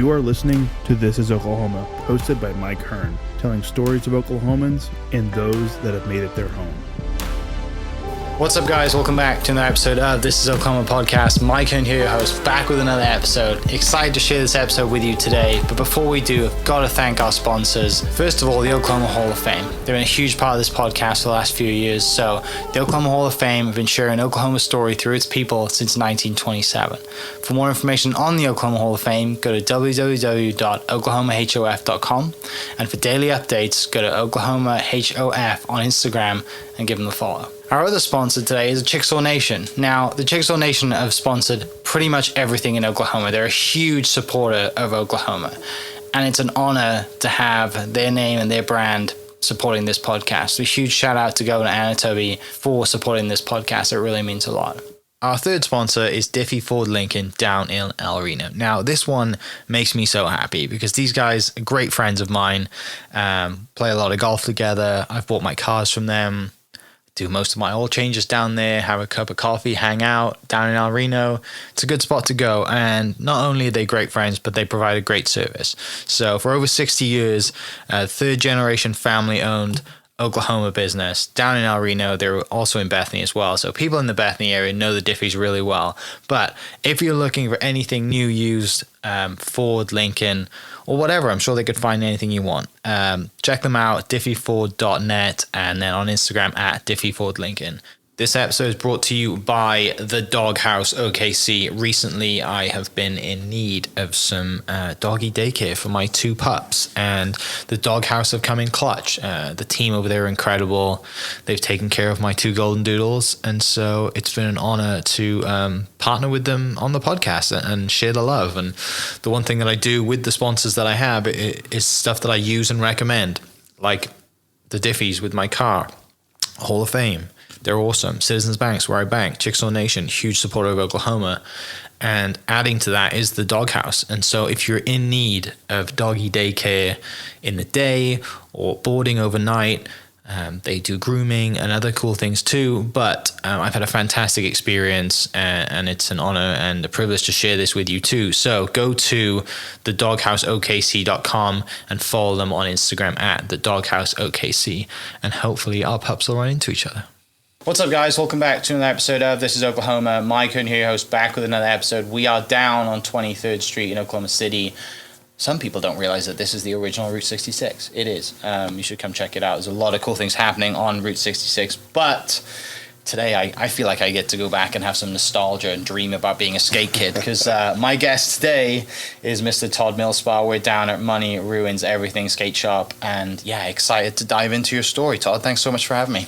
You are listening to This is Oklahoma, hosted by Mike Hearn, telling stories of Oklahomans and those that have made it their home. What's up, guys? Welcome back to another episode of This is Oklahoma podcast. Mike Hearn here, your host, back with another episode. Excited to share this episode with you today, but before we do, I've got to thank our sponsors. First of all, the Oklahoma Hall of Fame. They've been a huge part of this podcast for the last few years. So the Oklahoma Hall of Fame have been sharing Oklahoma's story through its people since 1927. For more information on the Oklahoma Hall of Fame, go to www.oklahomahof.com. And for daily updates, go to OklahomaHOF on Instagram and give them a follow. Our other sponsor today is the Chickasaw Nation. Now, the Chickasaw Nation have sponsored pretty much everything in Oklahoma. They're a huge supporter of Oklahoma, and it's an honor to have their name and their brand supporting this podcast. So a huge shout out to Governor Anatoby for supporting this podcast. It really means a lot. Our third sponsor is Diffie Ford Lincoln down in El Reno. Now, this one makes me so happy because these guys are great friends of mine, play a lot of golf together. I've bought my cars from them. Do most of my oil changes down there, have a cup of coffee, hang out down in El Reno. It's a good spot to go. And not only are they great friends, but they provide a great service. So for over 60 years, third generation family owned Oklahoma business down in El Reno. They're also in Bethany as well. So people in the Bethany area know the Diffies really well. But if you're looking for anything new, used, Ford, Lincoln, or whatever, I'm sure they could find anything you want. Check them out, diffieford.net, and then on Instagram at diffiefordlincoln. This episode is brought to you by the Doghouse OKC. Recently, I have been in need of some doggy daycare for my two pups, and the Doghouse have come in clutch. The team over there are incredible. They've taken care of my two golden doodles, and so it's been an honor to partner with them on the podcast and share the love. And the one thing that I do with the sponsors that I have is stuff that I use and recommend, like the Diffies with my car, Hall of Fame. They're awesome. Citizens Banks, where I bank. Chickasaw Nation, huge supporter of Oklahoma. And adding to that is the Doghouse. And so if you're in need of doggy daycare in the day or boarding overnight, they do grooming and other cool things too. But I've had a fantastic experience, and it's an honor and a privilege to share this with you too. So go to thedogHouseOKC.com and follow them on Instagram at thedogHouseOKC. And hopefully our pups will run into each other. What's up, guys? Welcome back to another episode of This is Oklahoma. Mike Hearn here, host, back with another episode. We are down on 23rd Street in Oklahoma City. Some people don't realize that this is the original Route 66. It is. You should come check it out. There's a lot of cool things happening on Route 66. But today I feel like I get to go back and have some nostalgia and dream about being a skate kid, because my guest today is Mr. Todd Millspaugh. We're down at Money Ruins Everything Skate Shop. And yeah, excited to dive into your story, Todd. Thanks so much for having me.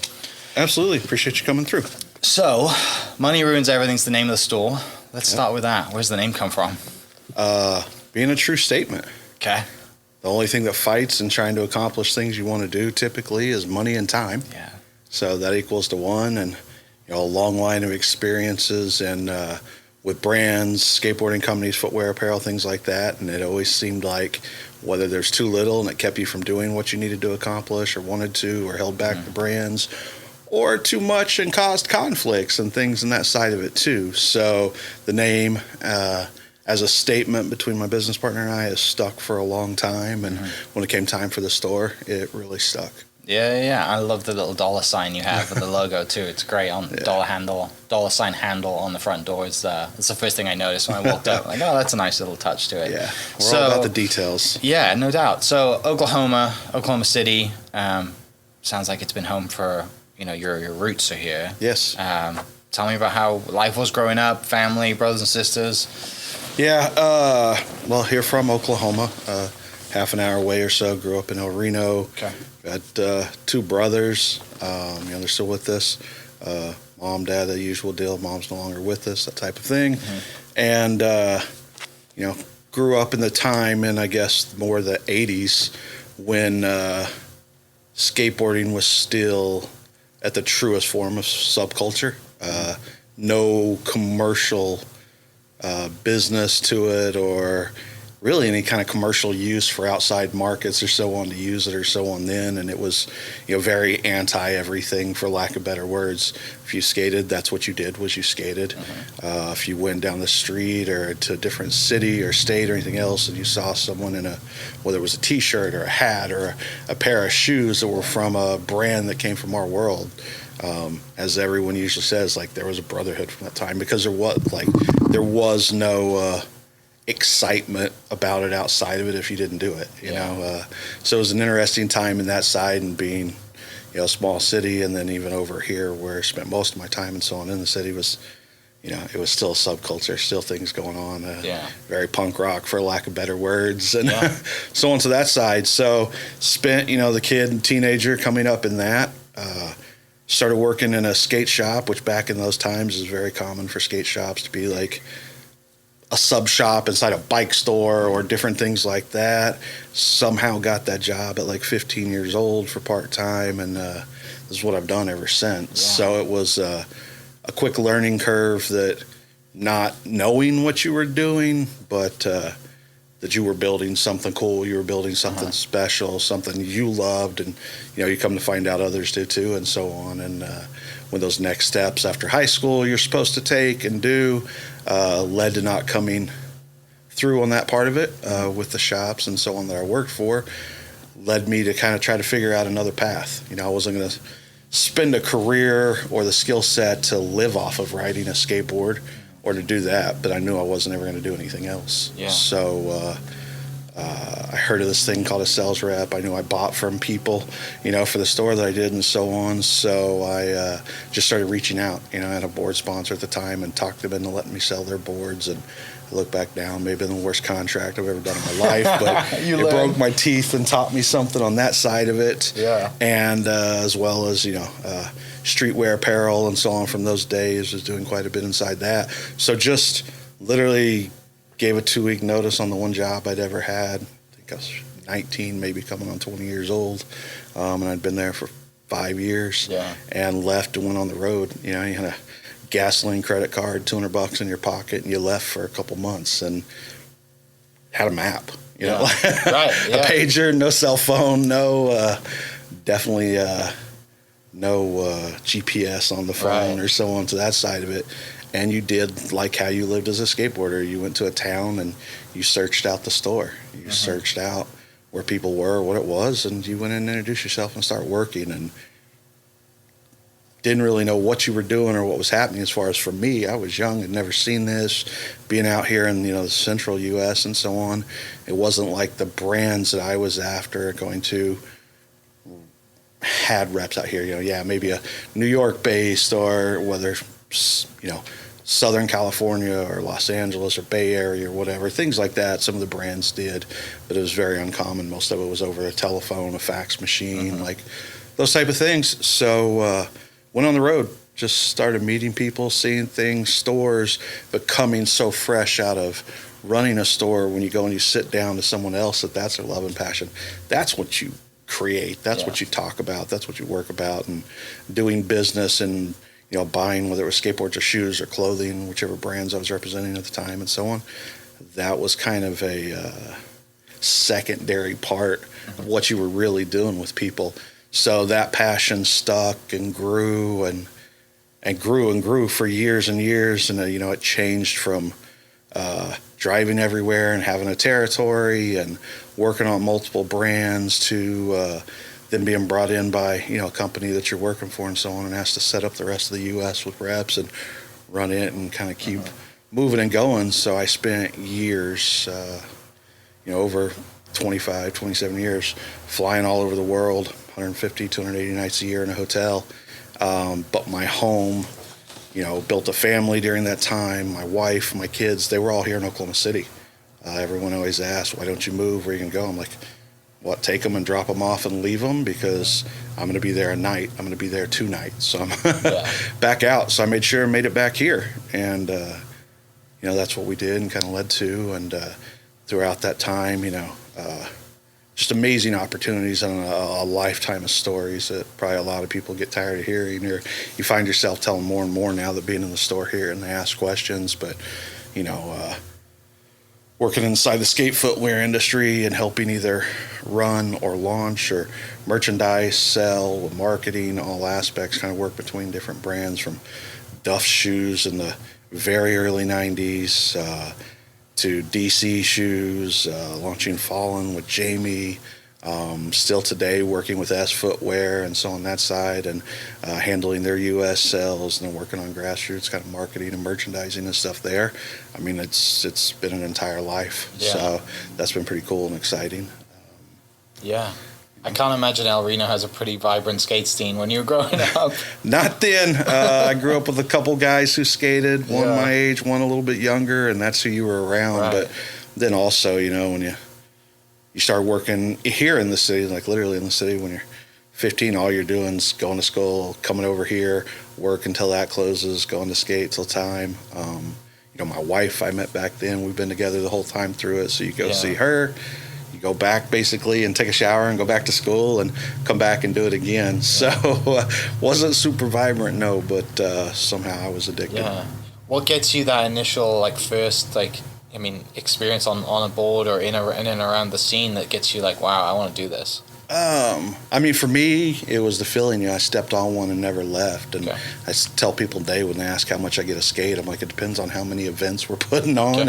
Absolutely. Appreciate you coming through. So, Money Ruins Everything's the name of the store. Let's start with that. Where's the name come from? Being a true statement. Okay. The only thing that fights in trying to accomplish things you want to do typically is money and time. Yeah. So that equals to one, and a long line of experiences and with brands, skateboarding companies, footwear, apparel, things like that. And it always seemed like whether there's too little and it kept you from doing what you needed to accomplish or wanted to, or held back the brands, or too much and caused conflicts and things in that side of it too. So the name, as a statement between my business partner and I, has stuck for a long time. And when it came time for the store, it really stuck. Yeah. I love the little dollar sign you have with the logo too. It's great on dollar sign handle on the front door. It's the first thing I noticed when I walked up. Like, oh, that's a nice little touch to it. Yeah, we're all about the details. Yeah, no doubt. So Oklahoma City, sounds like it's been home for, your roots are here. Yes. Tell me about how life was growing up, family, brothers and sisters. Yeah, well, here from Oklahoma, half an hour away or so. Grew up in El Reno. Okay. Got two brothers. They're still with us. Mom, dad, the usual deal. Mom's no longer with us, that type of thing. And, grew up in the time, in I guess more the 80s, when skateboarding was still at the truest form of subculture. No commercial business to it, or really any kind of commercial use for outside markets or so on to use it or so on then. And it was, very anti everything, for lack of better words. If you skated, that's what you did, was you skated. If you went down the street or to a different city or state or anything else and you saw someone in whether it was a t-shirt or a hat or a pair of shoes that were from a brand that came from our world, as everyone usually says, like, there was a brotherhood from that time, because there was no excitement about it outside of it if you didn't do it, you know. So it was an interesting time in that side, and being, a small city, and then even over here where I spent most of my time and so on in the city was, it was still a subculture, still things going on, very punk rock, for lack of better words, and so on to that side. So spent, the kid and teenager coming up in that, started working in a skate shop, which back in those times is very common for skate shops to be like a sub shop inside a bike store or different things like that. Somehow got that job at like 15 years old for part-time, and this is what I've done ever since. So it was a quick learning curve, that not knowing what you were doing, but that you were building something cool, you were building something special, something you loved, and you come to find out others do too, and so on. And when those next steps after high school you're supposed to take and do led to not coming through on that part of it with the shops and so on that I worked for, led me to kind of try to figure out another path. I wasn't going to spend a career or the skill set to live off of riding a skateboard or to do that, but I knew I wasn't ever going to do anything else. So I heard of this thing called a sales rep. I knew I bought from people, for the store that I did and so on. So I just started reaching out. I had a board sponsor at the time and talked them into letting me sell their boards. And I look back now, maybe the worst contract I've ever done in my life, but it broke my teeth and taught me something on that side of it. And as well as, streetwear apparel and so on from those days, was doing quite a bit inside that. So just literally gave a 2-week notice on the one job I'd ever had. I think I was 19, maybe coming on 20 years old. And I'd been there for 5 years and left and went on the road. You had a gasoline credit card, $200 in your pocket, and you left for a couple months and had a map, a pager, no cell phone, definitely no GPS on the phone or so on to that side of it. And you did like how you lived as a skateboarder. You went to a town and you searched out the store. You searched out where people were, what it was, and you went in and introduced yourself and started working, and didn't really know what you were doing or what was happening. As far as for me, I was young and never seen this. Being out here in the central U.S. and so on, it wasn't like the brands that I was after going to had reps out here. Maybe a New York based, or whether Southern California or Los Angeles or Bay Area or whatever, things like that. Some of the brands did, but it was very uncommon. Most of it was over a telephone, a fax machine, like those type of things. So went on the road, just started meeting people, seeing things, stores, but coming so fresh out of running a store. When you go and you sit down to someone else that's their love and passion, that's what you create, that's what you talk about, that's what you work about. And doing business and buying, whether it was skateboards or shoes or clothing, whichever brands I was representing at the time and so on, that was kind of a secondary part of what you were really doing with people. So that passion stuck and grew and grew for years and years. And, it changed from driving everywhere and having a territory and working on multiple brands to then being brought in by, a company that you're working for and so on, and asked to set up the rest of the U.S. with reps and run it and kind of keep moving and going. So I spent years, over 25, 27 years, flying all over the world, 150, 280 nights a year in a hotel. But my home, built a family during that time. My wife, my kids, they were all here in Oklahoma City. Everyone always asks, why don't you move? Where are you going to go? I'm like, what, take them and drop them off and leave them? Because I'm going to be there a night. I'm going to be there 2 nights. So I'm back out. So I made sure I made it back here. And, that's what we did and kind of led to. And throughout that time, just amazing opportunities and a lifetime of stories that probably a lot of people get tired of hearing. Or you find yourself telling more and more now that being in the store here and they ask questions. But, working inside the skate footwear industry and helping either run or launch or merchandise, sell, marketing, all aspects, kind of work between different brands from Duff shoes in the very early 90s to DC shoes, launching Fallen with Jamie, still today working with S Footwear and so on that side, and handling their U.S. sales, and then working on grassroots kind of marketing and merchandising and stuff there. I mean, it's been an entire life, so that's been pretty cool and exciting. Yeah. I can't imagine El Reno has a pretty vibrant skate scene when you were growing up. Not then. I grew up with a couple guys who skated, one my age, one a little bit younger, and that's who you were around. Right. But then also, you know, when you start working here in the city, like literally in the city, when you're 15, all you're doing is going to school, coming over here, work until that closes, going to skate till time. You know, my wife I met back then. We've been together the whole time through it. So you go see her. Go back basically and take a shower and go back to school and come back and do it again. So wasn't super vibrant, no, but somehow I was addicted. Yeah. What gets you that initial first experience on a board or in and around the scene that gets you like, wow, I want to do this? I mean, for me, it was the feeling, I stepped on one and never left. And I tell people today when they ask how much I get a skate, I'm like, it depends on how many events we're putting on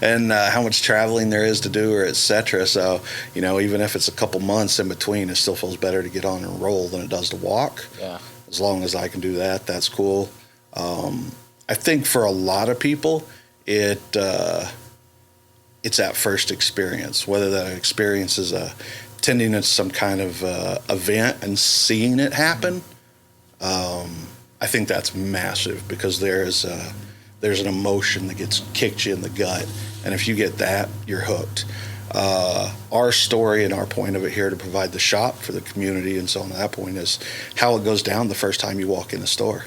and how much traveling there is to do or et cetera. So, you know, even if it's a couple months in between, it still feels better to get on and roll than it does to walk. Yeah. As long as I can do that, that's cool. I think for a lot of people, it's that first experience, whether that experience is attending at some kind of event and seeing it happen. I think that's massive because there's an emotion that gets kicked you in the gut, and if you get that, you're hooked. Our story and our point of it here to provide the shop for the community and so on, that point is how it goes down the first time you walk in the store.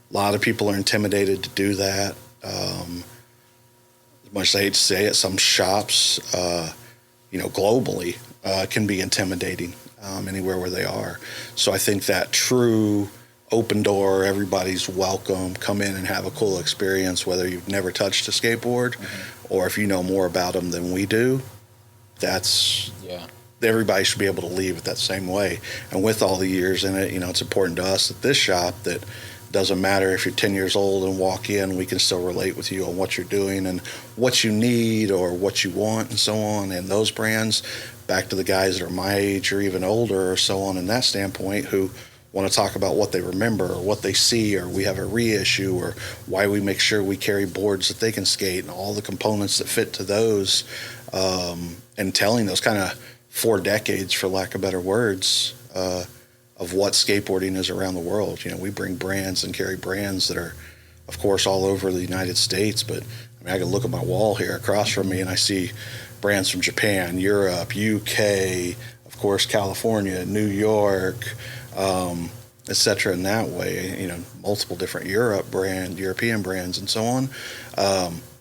A lot of people are intimidated to do that. As much as I hate to say it, some shops, globally, can be intimidating anywhere where they are. So I think that true open door, everybody's welcome, come in and have a cool experience, whether you've never touched a skateboard or if you know more about them than we do, everybody should be able to leave it that same way. And with all the years in it, it's important to us at this shop that doesn't matter if you're 10 years old and walk in, we can still relate with you on what you're doing and what you need or what you want and so on. And those brands, back to the guys that are my age or even older or so on in that standpoint, who want to talk about what they remember or what they see, or we have a reissue, or why we make sure we carry boards that they can skate and all the components that fit to those, and telling those kind of 4 decades, for lack of better words, of what skateboarding is around the world. We bring brands and carry brands that are, of course, all over the United States, but I can look at my wall here across from me and I see brands from Japan, Europe, UK, of course, California, New York, et cetera, in that way, multiple different European brands and so on.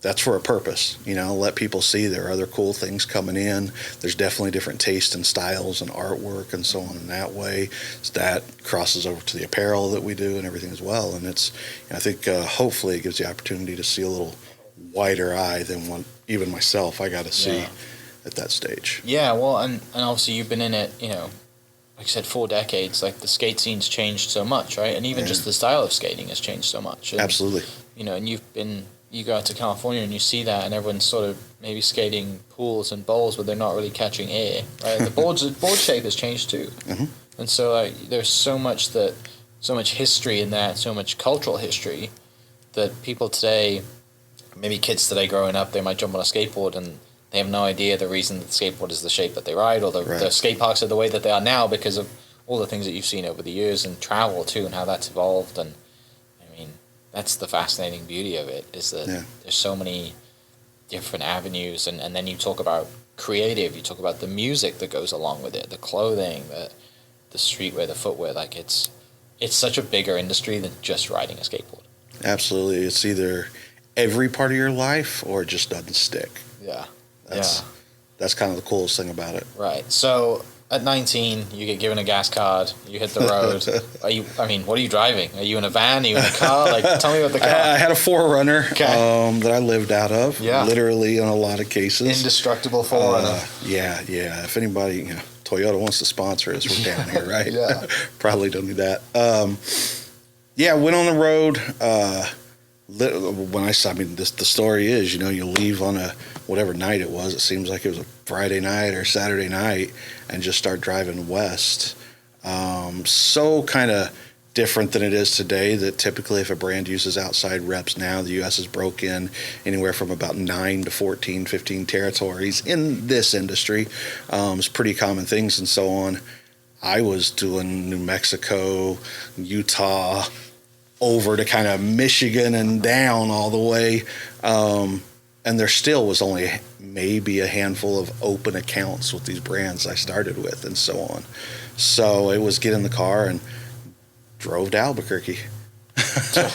That's for a purpose, let people see there are other cool things coming in. There's definitely different taste and styles and artwork and so on in that way. So that crosses over to the apparel that we do and everything as well. And I think hopefully it gives the opportunity to see a little wider eye than what even myself I got to see at that stage. Yeah, well, and obviously you've been in it, like I said, 4 decades. Like the skate scene's changed so much, right? And even just the style of skating has changed so much. And, absolutely. And you go out to California and you see that, and everyone's sort of maybe skating pools and bowls, but they're not really catching air. Right? The board shape has changed too, and so there's so much history in that, so much cultural history that people today, maybe kids today growing up, they might jump on a skateboard and they have no idea the reason that the skateboard is the shape that they ride, or the skate parks are the way that they are now because of all the things that you've seen over the years, and travel too, and how that's evolved. And that's the fascinating beauty of it, is that there's so many different avenues, and then you talk about creative, you talk about the music that goes along with it, the clothing, the streetwear, the footwear. Like it's such a bigger industry than just riding a skateboard. Absolutely. It's either every part of your life or it just doesn't stick. Yeah. That's kind of the coolest thing about it. Right. So at 19, you get given a gas card, you hit the road. What are you driving? Are you in a van? Are you in a car? Like, tell me about the car. I had a 4Runner that I lived out of, literally in a lot of cases. Indestructible 4Runner. Yeah. If anybody, Toyota wants to sponsor us, we're down here, right? Yeah. Probably don't do that. Went on the road. The story is, you leave on a whatever night it was. It seems like it was a Friday night or Saturday night, and just start driving west. So kind of different than it is today. That typically, if a brand uses outside reps now, the U.S. has broke in anywhere from about 9 to 14, 15 territories in this industry. It's pretty common things and so on. I was doing New Mexico, Utah, over to kind of Michigan and down all the way. And there still was only maybe a handful of open accounts with these brands I started with and so on. So it was get in the car and drove to Albuquerque. 12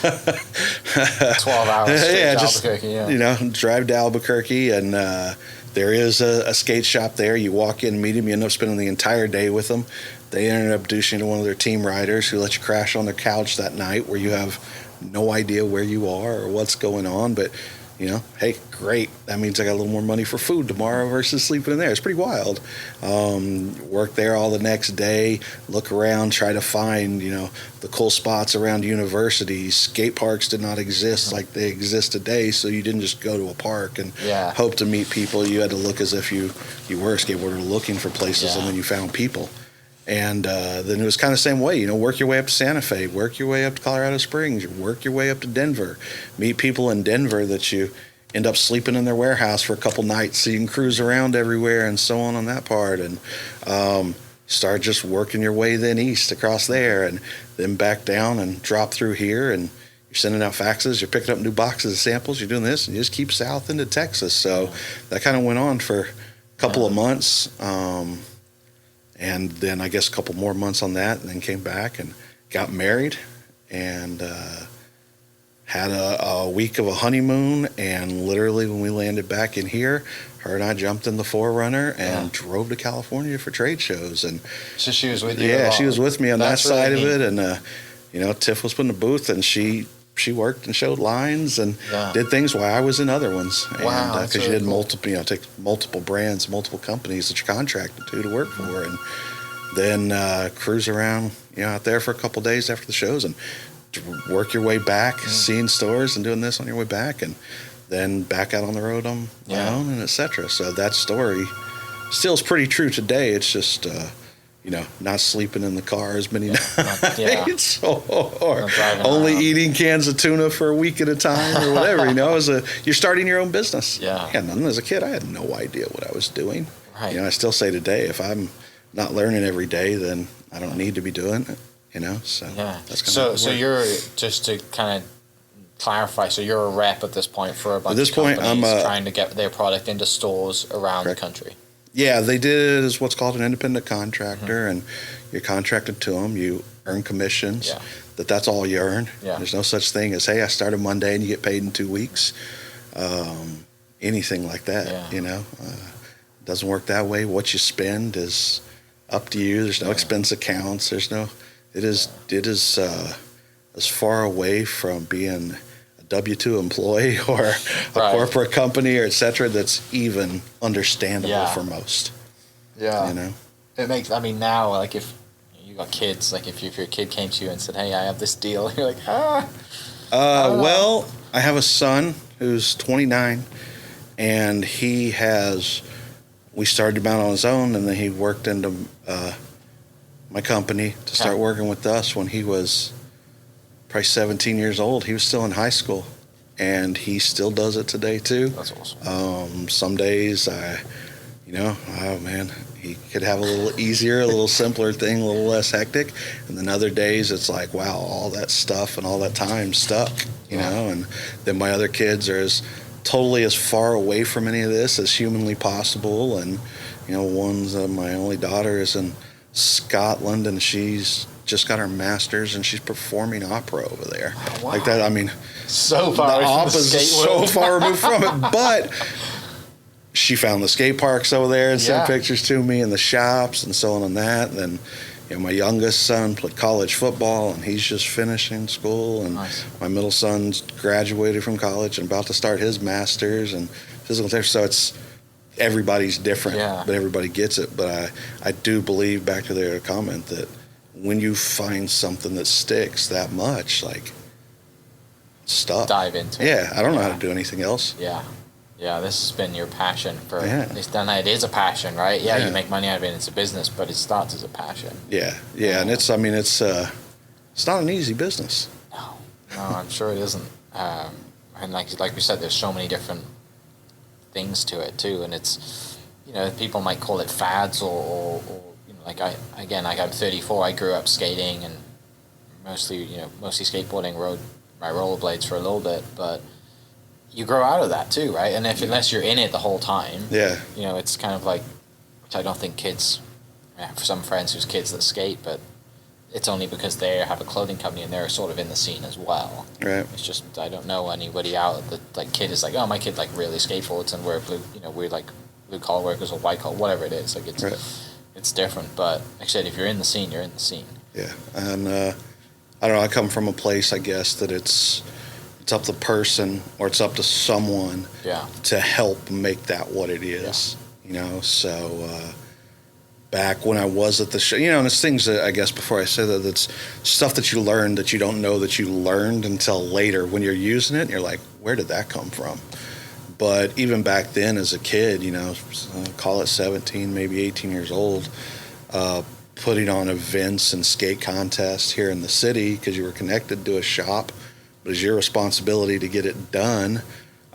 hours straight to Albuquerque, drive to Albuquerque, and there is a skate shop there. You walk in, meet them, you end up spending the entire day with them. They ended up introducing you to one of their team riders who let you crash on their couch that night, where you have no idea where you are or what's going on. But, hey, great. That means I got a little more money for food tomorrow versus sleeping in there. It's pretty wild. Work there all the next day, look around, try to find, the cool spots around universities. Skate parks did not exist like they exist today, so you didn't just go to a park and hope to meet people. You had to look as if you were a skateboarder looking for places, and then you found people. And then it was kind of the same way, work your way up to Santa Fe, work your way up to Colorado Springs, work your way up to Denver, meet people in Denver that you end up sleeping in their warehouse for a couple nights so you can cruise around everywhere and so on that part. And start just working your way then east across there, and then back down and drop through here, and you're sending out faxes, you're picking up new boxes of samples, you're doing this, and you just keep south into Texas. So that kind of went on for a couple of months. And then I guess a couple more months on that, and then came back and got married, and had a week of a honeymoon. And literally when we landed back in here, her and I jumped in the 4Runner and drove to California for trade shows. And so she was with you? Yeah, she was with me on that side really of it. And, Tiff was put in the booth, and she worked and showed lines and did things while I was in other ones. Wow, because you did multiple, take multiple brands, multiple companies that you're contracted to work for, and then cruise around, out there for a couple days after the shows, and work your way back, seeing stores and doing this on your way back, and then back out on the road on my own, and etc. So that story still is pretty true today. It's just not sleeping in the car as many nights, or only eating cans of tuna for a week at a time, or whatever. You're starting your own business. As a kid, I had no idea what I was doing. Right. I still say today, if I'm not learning every day, then I don't need to be doing it. So that's kind of so you're, just to kind of clarify, so you're a rep at this point for a bunch of companies I'm trying to get their product into stores around the country. Yeah, they did is what's called an independent contractor, and you're contracted to them. You earn commissions. Yeah. That's all you earn. Yeah. There's no such thing as, hey, I started Monday and you get paid in 2 weeks. Anything like that, doesn't work that way. What you spend is up to you. There's no expense accounts. It is as far away from being a W-2 employee or a corporate company or et cetera that's even understandable for most. Yeah. It makes, now, like, if you got kids, like if your kid came to you and said, hey, I have this deal, you're like, well, I have a son who's 29, and we started him out on his own, and then he worked into my company to start working with us when he was probably 17 years old. He was still in high school, and he still does it today too. That's awesome. Some days he could have a little easier, a little simpler thing, a little less hectic. And then other days it's like, wow, all that stuff and all that time stuck, and then my other kids are totally as far away from any of this as humanly possible. And, my only daughter is in Scotland, and she's just got her master's, and she's performing opera over there. Wow. Like that. So far the away from opera's so far removed from it, but she found the skate parks over there and sent Yeah. pictures to me, and the shops and so on and that. And then, my youngest son played college football, and he's just finishing school. And Nice. my middle son's graduated from college and about to start his master's in physical therapy. So it's everybody's different, Yeah. but everybody gets it. But I do believe, back to their comment, that when you find something that sticks that much, like, stuff. Dive into it. Yeah, I don't know how to do anything else. Yeah. Yeah, this has been your passion for Yeah. at least then it is a passion, right? Yeah, Yeah. you make money out of it, it's a business, but it starts as a passion. Yeah, and it's not an easy business. No, I'm sure it isn't. And like we said, there's so many different things to it too, and it's people might call it fads or like I'm 34. I grew up skating and mostly skateboarding, rode my rollerblades for a little bit, but you grow out of that too, right? And unless you're in it the whole time, Yeah, it's kind of like, which I don't think kids. I have some friends whose kids that skate, but it's only because they have a clothing company and they're sort of in the scene as well. right. It's just I don't know anybody out that like kid is like, oh, my kid like really skateboards and we're we're like blue collar workers or white collar, whatever it is. Like it's Right. it's different. But like I said, if you're in the scene, you're in the scene. Yeah, and I don't know. I come from a place, I guess, that it's up to the person or it's up to someone Yeah. to help make that what it is. So back when I was at the show, and it's things that I guess before I say that, it's stuff that you learn that you don't know that you learned until later when you're using it and you're like, where did that come from? But even back then as a kid, call it 17, maybe 18 years old, putting on events and skate contests here in the city because you were connected to a shop. It was your responsibility to get it done.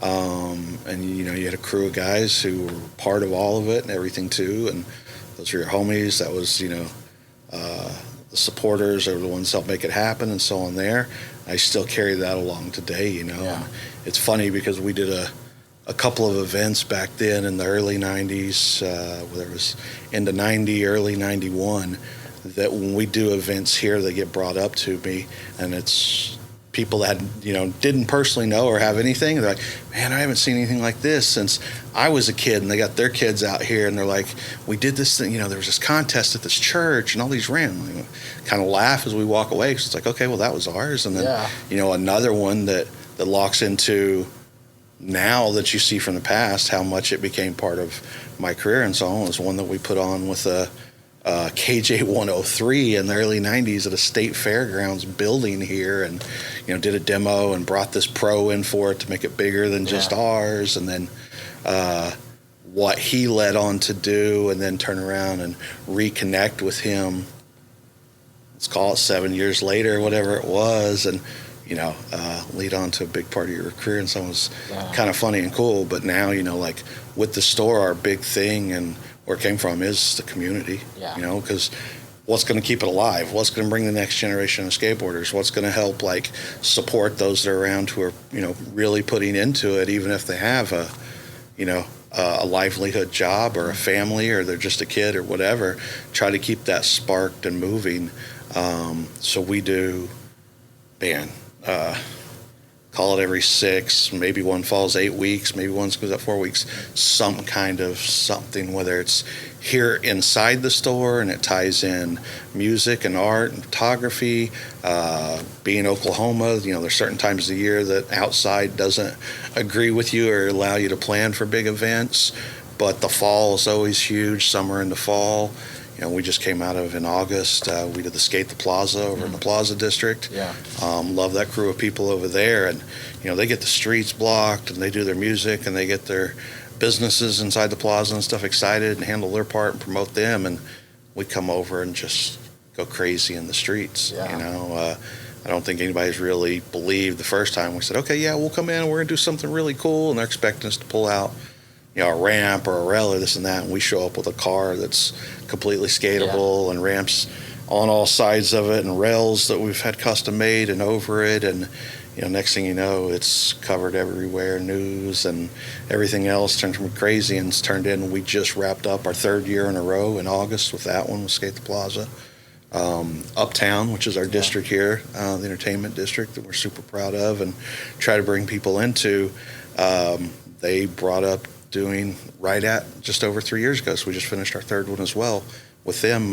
And, you had a crew of guys who were part of all of it and everything too. And those were your homies. That was, the supporters are the ones that help make it happen and so on there. I still carry that along today, Yeah. And it's funny because we did a couple of events back then in the early 90s, whether it was into 90, early 91, that when we do events here, they get brought up to me, and it's people that, didn't personally know or have anything. They're like, man, I haven't seen anything like this since I was a kid, and they got their kids out here, and they're like, we did this thing, there was this contest at this church, and all these ran. Kind of laugh as we walk away, because it's like, okay, well, that was ours. And then, another one that locks into now that you see from the past how much it became part of my career and so on was one that we put on with a KJ 103 in the early 90s at a state fairgrounds building here, and did a demo and brought this pro in for it to make it bigger than just ours, and then what he led on to do, and then turn around and reconnect with him, let's call it 7 years later, whatever it was, and lead on to a big part of your career. And so it was kind of funny and cool. But now, like with the store, our big thing and where it came from is the community, because what's going to keep it alive? What's going to bring the next generation of skateboarders? What's going to help like support those that are around who are, really putting into it, even if they have a livelihood job or a family, or they're just a kid or whatever, try to keep that sparked and moving. So we do, call it every 6, maybe one falls 8 weeks, maybe one goes up 4 weeks, some kind of something, whether it's here inside the store and it ties in music and art and photography. Being Oklahoma, there's certain times of the year that outside doesn't agree with you or allow you to plan for big events, but the fall is always huge, summer into fall. We just came out of in August. We did the Skate the Plaza over in the Plaza District. Yeah. Love that crew of people over there, and they get the streets blocked, and they do their music, and they get their businesses inside the plaza and stuff excited and handle their part and promote them, and we come over and just go crazy in the streets. Yeah. I don't think anybody's really believed the first time we said, okay, yeah, we'll come in and we're gonna do something really cool, and they're expecting us to pull out a ramp or a rail or this and that, and we show up with a car that's completely skatable and ramps on all sides of it and rails that we've had custom made and over it, and next thing you know, it's covered everywhere, news and everything else turns from crazy, and it's turned in. We just wrapped up our 3rd year in a row in August with that one, with Skate the Plaza. Uptown, which is our district here, the entertainment district that we're super proud of and try to bring people into. They brought up doing right at just over 3 years ago. So we just finished our third one as well with them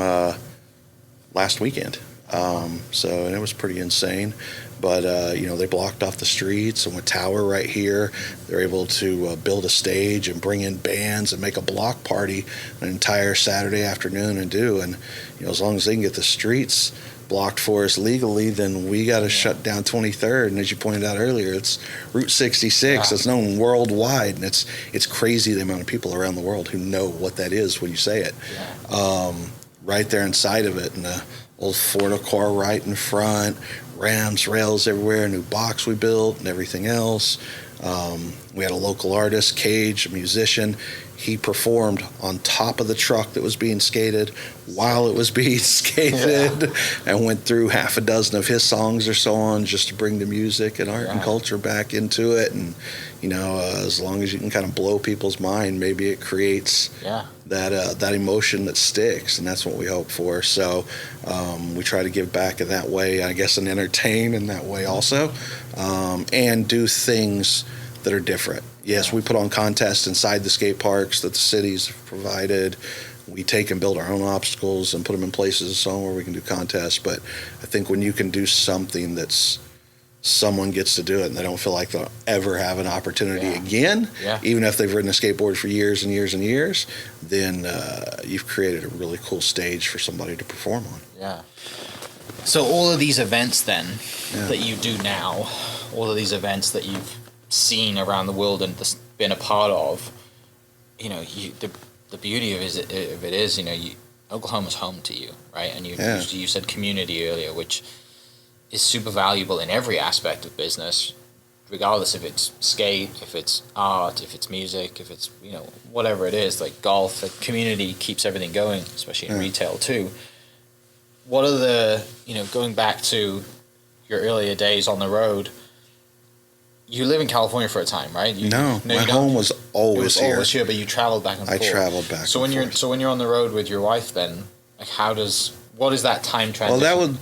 last weekend. And it was pretty insane. But, they blocked off the streets, and with Tower right here, they're able to build a stage and bring in bands and make a block party an entire Saturday afternoon and do. And, as long as they can get the streets blocked for us legally, then we got to shut down 23rd. And as you pointed out earlier, it's Route 66. It's known worldwide, and it's crazy the amount of people around the world who know what that is when you say it. Right there inside of it, and the old Ford car right in front, ramps, rails everywhere, a new box we built, and everything else. We had a local artist, Cage, a musician. He performed on top of the truck that was being skated while it was being skated, and went through half a dozen of his songs or so on, just to bring the music and art and culture back into it. And as long as you can kind of blow people's mind, maybe it creates that emotion that sticks, and that's what we hope for. So we try to give back in that way, I guess, and entertain in that way also, and do things that are different. Yes, we put on contests inside the skate parks that the cities have provided. We take and build our own obstacles and put them in places so on where we can do contests. But I think when you can do something that's someone gets to do it and they don't feel like they'll ever have an opportunity again, even if they've ridden a skateboard for years and years and years, then you've created a really cool stage for somebody to perform on. Yeah. So all of these events then that you do now, all of these events that you've seen around the world and been a part of, the beauty of it is, Oklahoma's home to you, right? And you said community earlier, which is super valuable in every aspect of business, regardless if it's skate, if it's art, if it's music, if it's, whatever it is, like golf. The community keeps everything going, especially in retail too. What are the, going back to your earlier days on the road, you live in California for a time, right? No, my home was always here. Always here, but you traveled back and forth. I traveled back. So when you're on the road with your wife, then like what is that time transition? Well, that would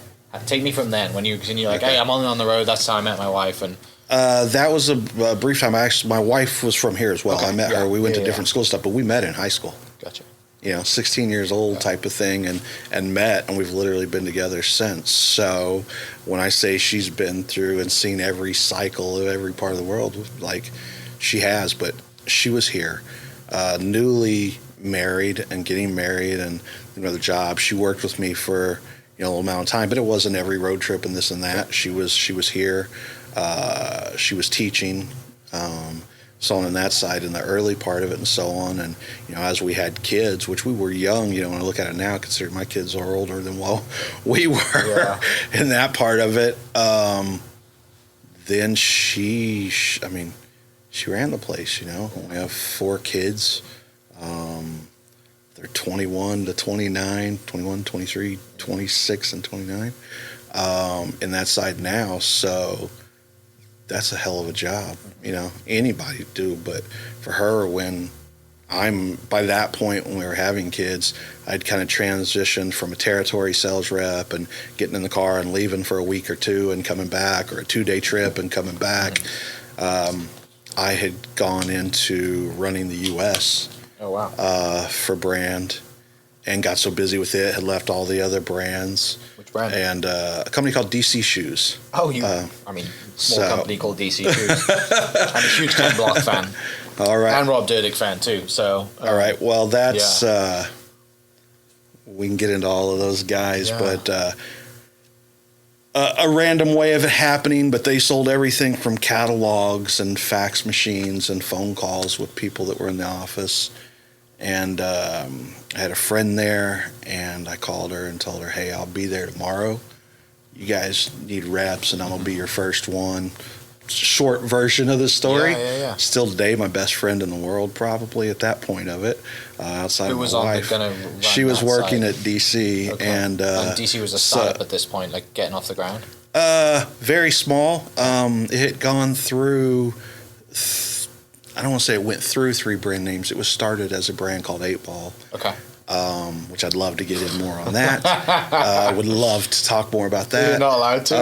take me from then when you're like, hey, I'm only on the road. That's how I met my wife, and that was a brief time. My wife was from here as well. I met her. We went to different school stuff, but we met in high school. Gotcha. 16 years old type of thing, and met, and we've literally been together since. So when I say she's been through and seen every cycle of every part of the world, like she has, but she was here, newly married and getting married and another job. She worked with me for a little amount of time, but it wasn't every road trip and this and that. She was here. She was teaching. So on that side in the early part of it and so on. And, as we had kids, which we were young, when I look at it now, consider my kids are older than we were in that part of it. Then she ran the place, We have 4 kids. They're 21 to 29, 21, 23, 26, and 29 in that side now. So that's a hell of a job, anybody do. But for her, by that point when we were having kids, I'd kind of transitioned from a territory sales rep and getting in the car and leaving for a week or two and coming back, or a 2-day trip and coming back. I had gone into running the U.S. For brand, and got so busy with it, had left all the other brands. Which brand? And a company called DC Shoes. Oh, small company called DC Shoes. I'm a huge Ken Block fan. All right. And Rob Dyrdek fan too. So. All right. Well, that's we can get into all of those guys, but a random way of it happening. But they sold everything from catalogs and fax machines and phone calls with people that were in the office. And I had a friend there, and I called her and told her, hey, I'll be there tomorrow. You guys need reps, and I'm going to be your first one. Short version of the story. Still today, my best friend in the world, probably at that point of it, outside of my wife. She was working at DC. Okay. And DC was a startup at this point, like getting off the ground? Very small. It had gone through... I don't want to say it went through 3 brand names. It was started as a brand called 8 Ball. Okay. which I'd love to get in more on that. I would love to talk more about that. You're not allowed to?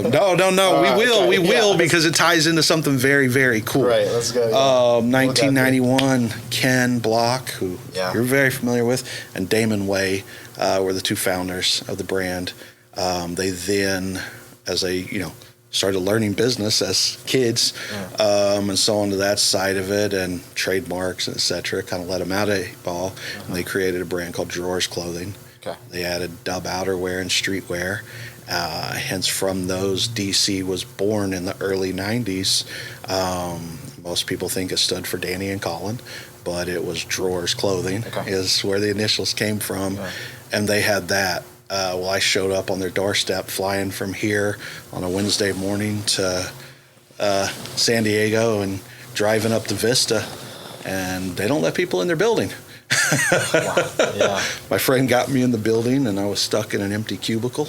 No. We will. Okay. We will, Yeah. because it ties into something very, very cool. Right, let's go. 1991, Ken Block, who Yeah. you're very familiar with, and Damon Way were the two founders of the brand. They then, as they, started learning business as kids, and so on to that side of it, and trademarks, et cetera, kind of let them out of ball. And they created a brand called Drawers Clothing. Okay. They added Dub outerwear and streetwear. Hence, from those, DC was born in the early 90s. Most people think it stood for Danny and Colin, but it was Drawers Clothing is where the initials came from. Yeah. And they had that. I showed up on their doorstep flying from here on a Wednesday morning to San Diego and driving up to Vista, and they don't let people in their building. Wow. Yeah. My friend got me in the building, and I was stuck in an empty cubicle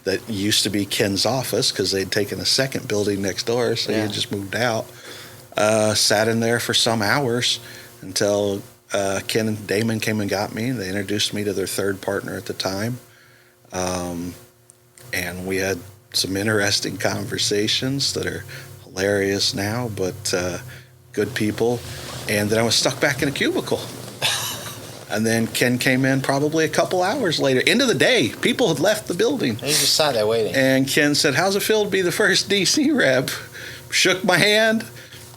that used to be Ken's office because they'd taken a second building next door, so he had just moved out. Sat in there for some hours until Ken and Damon came and got me. They introduced me to their third partner at the time. And we had some interesting conversations that are hilarious now, but good people. And then I was stuck back in a cubicle. And then Ken came in probably a couple hours later. End of the day, people had left the building. And you just sat there waiting. And Ken said, "How's it feel to be the first DC rep?" Shook my hand,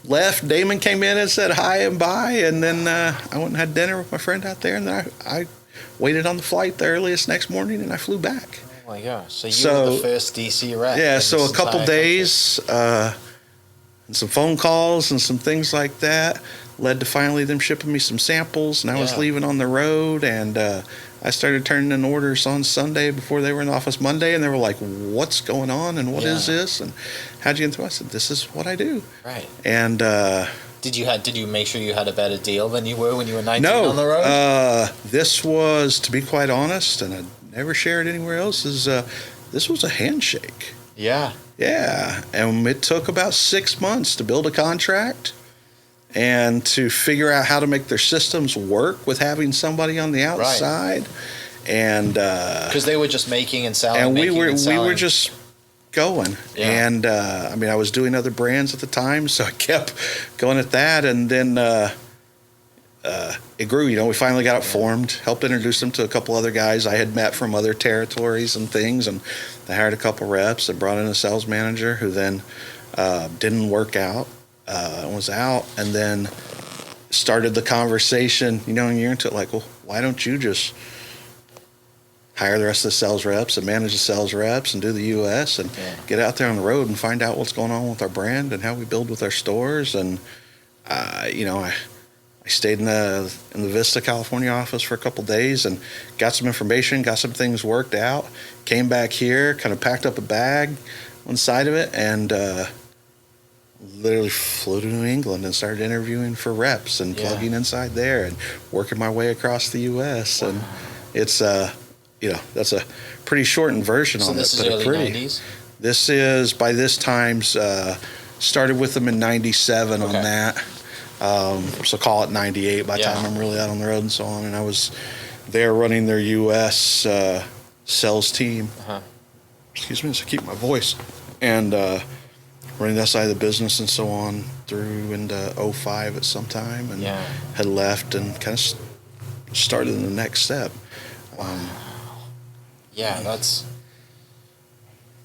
left. Damon came in and said hi and bye. And then I went and had dinner with my friend out there. And then I waited on the flight the earliest next morning, and I flew back. Oh my gosh! So you were the first DC rep. Yeah, in so this a couple entire days and some phone calls and some things like that led to finally them shipping me some samples, and I was leaving on the road, and I started turning in orders on Sunday before they were in the office Monday, and they were like, "What's going on, and what is this, and how'd you get into it?" I said, "This is what I do." Right. And Did you make sure you had a better deal than you were when you were 19 on the road? No, this was, to be quite honest, and I never share it anywhere else, this was a handshake. Yeah. Yeah, and it took about 6 months to build a contract and to figure out how to make their systems work with having somebody on the outside. Right. And because they were just making and selling, and we were just going. Yeah. And I was doing other brands at the time, so I kept going at that, and then it grew. We finally got it formed, helped introduce them to a couple other guys I had met from other territories and things, and they hired a couple reps and brought in a sales manager who then didn't work out, was out, and then started the conversation, and you're into it like, well, why don't you just hire the rest of the sales reps and manage the sales reps and do the U.S. and get out there on the road and find out what's going on with our brand and how we build with our stores. And, I stayed in the Vista, California office for a couple of days and got some information, got some things worked out, came back here, kind of packed up a bag on the side of it, and literally flew to New England and started interviewing for reps and plugging inside there and working my way across the U.S. Wow. And it's that's a pretty shortened version on it. So this is early 90s? This is, by this time, started with them in 97 on that. So call it 98 by the time I'm really out on the road and so on. And I was there running their U.S. Sales team. Excuse me, so keep my voice. And running that side of the business and so on through into 05 at some time. And had left and kind of started in the next step. Yeah, that's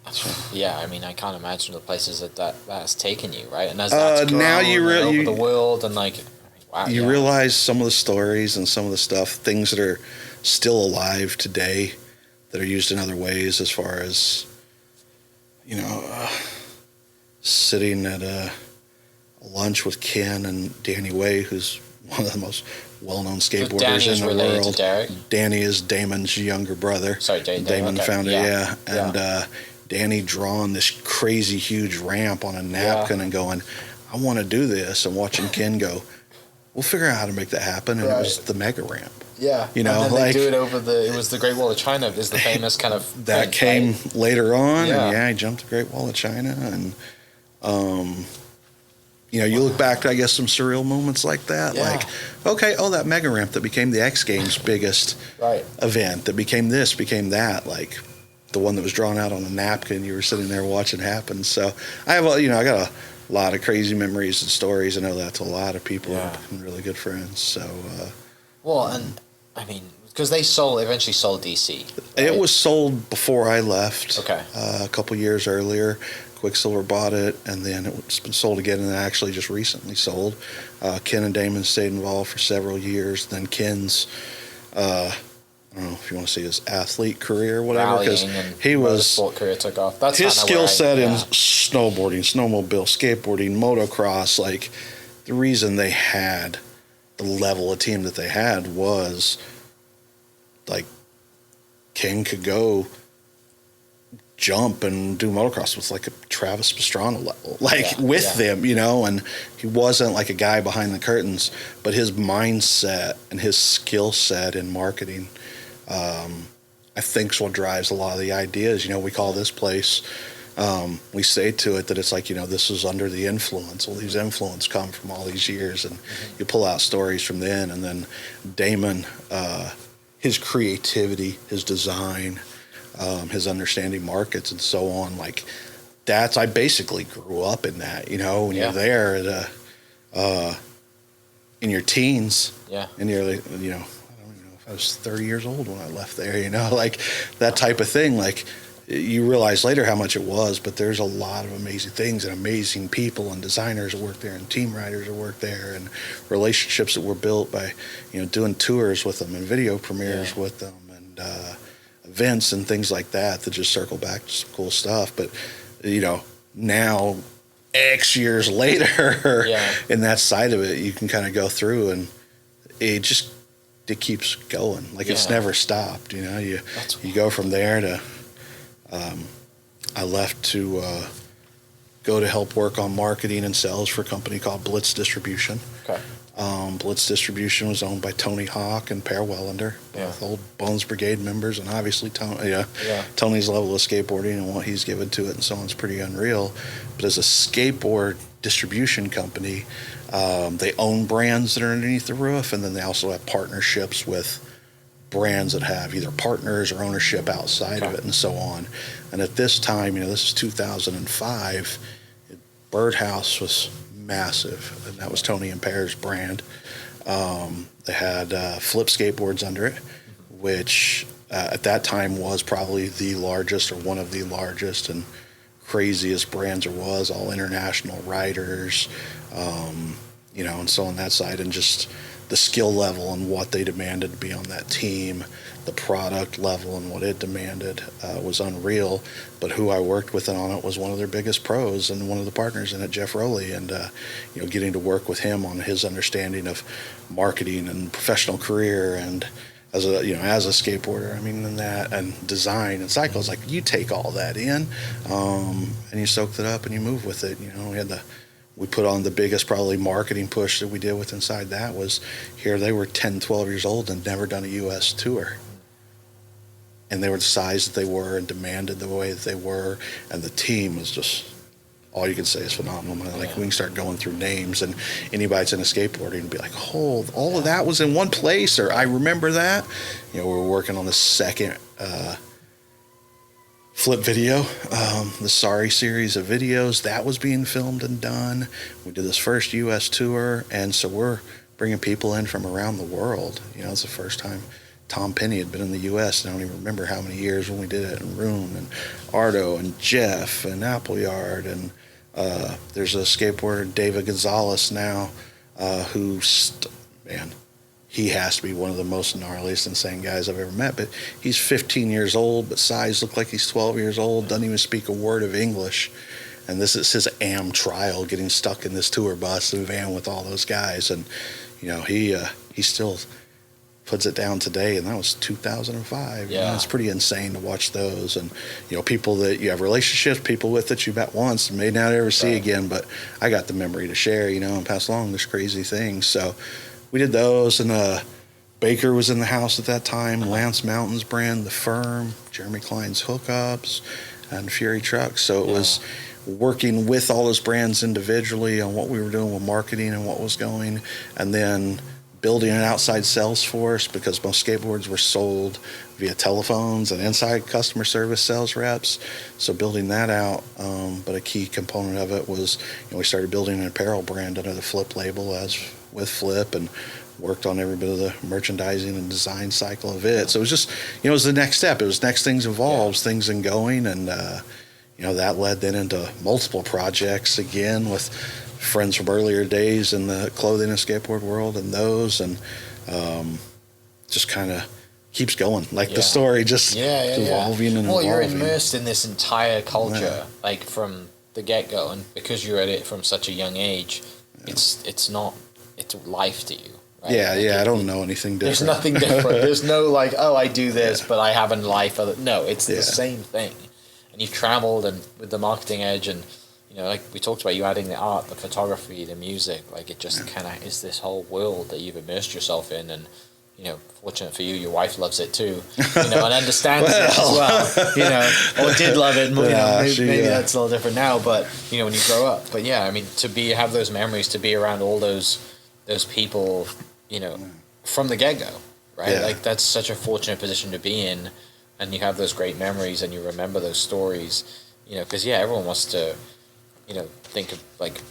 I can't imagine the places that's taken you, right? And as that's grown now over the world and wow, you realize some of the stories and some of the stuff, things that are still alive today that are used in other ways, as far as sitting at a lunch with Ken and Danny Way, who's one of the most well-known skateboarders in the world. To Derek? Danny is Damon's younger brother. Sorry, Damon the founder, And Danny drawing this crazy huge ramp on a napkin and going, "I want to do this," and watching Ken go, "We'll figure out how to make that happen." And it was the mega ramp. Yeah, and then they do it over it was the Great Wall of China is the famous kind of that thing, came later on. Yeah. And he jumped the Great Wall of China, and You look back to, I guess, some surreal moments like that. Yeah. Like, okay, that mega ramp that became the X Games biggest event, that became this, became that, like the one that was drawn out on a napkin, you were sitting there watching happen. So I have, I got a lot of crazy memories and stories. I know that to a lot of people. Yeah. I've been really good friends. So, well, and I mean, because they eventually sold DC. Right? It was sold before I left. Okay. A couple years earlier. Quicksilver bought it, and then it's been sold again, and actually just recently sold. Ken and Damon stayed involved for several years. Then Ken's, I don't know if you want to say his athlete career or whatever, because he was sport career took off. That's his skill set in snowboarding, snowmobile, skateboarding, motocross. Like the reason they had the level of team that they had was like Ken could go jump and do motocross with like a Travis Pastrana level, with them, and he wasn't like a guy behind the curtains, but his mindset and his skill set in marketing, I think is what drives a lot of the ideas. We call this place, we say to it that it's like, this is under the influence. All these influence come from all these years, and you pull out stories from then, and then Damon, his creativity, his design, his understanding markets and so on, like I basically grew up in that, when you're there in your teens, and you're like, I don't even know if I was 30 years old when I left there, like that type of thing. Like you realize later how much it was, but there's a lot of amazing things and amazing people and designers that work there and team writers that work there and relationships that were built by, doing tours with them and video premieres with them and, events and things like that just circle back to some cool stuff. But, now X years later in that side of it, you can kind of go through and it keeps going. Like it's never stopped, you go from there to, I left to go to help work on marketing and sales for a company called Blitz Distribution. Okay. Blitz Distribution was owned by Tony Hawk and Per Wellender, both old Bones Brigade members, and obviously Tony's level of skateboarding and what he's given to it and so on is pretty unreal. But as a skateboard distribution company, they own brands that are underneath the roof, and then they also have partnerships with brands that have either partners or ownership outside of it and so on. And at this time, this is 2005, Birdhouse was massive, and that was Tony and Per's brand. They had Flip Skateboards under it, which at that time was probably the largest or one of the largest and craziest brands there was, all international riders, and so on that side, and just the skill level and what they demanded to be on that team, the product level and what it demanded was unreal. But who I worked with on it was one of their biggest pros and one of the partners in it, Jeff Rowley, and getting to work with him on his understanding of marketing and professional career and as a skateboarder, and design and cycles, like you take all that in and you soak it up and you move with it. We put on the biggest probably marketing push that we did with inside that was here. They were 10, 12 years old and never done a U.S. tour. And they were the size that they were and demanded the way that they were. And the team was just, all you can say is phenomenal. Like we can start going through names and anybody that's into skateboarding and be like, oh, all of that was in one place, or I remember that. We were working on the second Flip video, the Sorry series of videos that was being filmed and done. We did this first U.S. tour, and so we're bringing people in from around the world. It's the first time Tom Penny had been in the U.S. and I don't even remember how many years when we did it. And Roon and Ardo and Jeff and Appleyard, and there's a skateboarder, David Gonzalez now, he has to be one of the most gnarliest, insane guys I've ever met. But he's 15 years old, but size look like he's 12 years old, doesn't even speak a word of English. And this is his AM trial, getting stuck in this tour bus and van with all those guys. And, he still puts it down today, and that was 2005. Yeah. It's pretty insane to watch those. And, people that you have relationships, people with that you met once and may not ever see again. But I got the memory to share, and pass along this crazy things. So we did those, and Baker was in the house at that time, Lance Mountain's brand, The Firm, Jeremy Klein's Hookups, and Fury Trucks. So it was working with all those brands individually on what we were doing with marketing and what was going, and then building an outside sales force, because most skateboards were sold via telephones and inside customer service sales reps. So building that out, but a key component of it was, we started building an apparel brand under the Flip label as with Flip, and worked on every bit of the merchandising and design cycle of it. So it was just, it was the next step. It was next things evolved, things and going, and that led then into multiple projects again with friends from earlier days in the clothing and skateboard world, and those, and just kind of keeps going. Like the story just evolving and evolving. You're immersed in this entire culture, like from the get-go, and because you're at it from such a young age, it's life to you. Right? I don't know anything different. There's nothing different. There's no like, oh, I do this, but I have a life. No, it's the same thing. And you've traveled, and with the marketing edge, and like we talked about, you adding the art, the photography, the music, like it just kind of is this whole world that you've immersed yourself in. And fortunate for you, your wife loves it too, and understands it as well, or did love it. Maybe that's a little different now, but when you grow up. But have those memories, to be around all those people, from the get go, right? Like that's such a fortunate position to be in, and you have those great memories, and you remember those stories, because everyone wants to, think of like,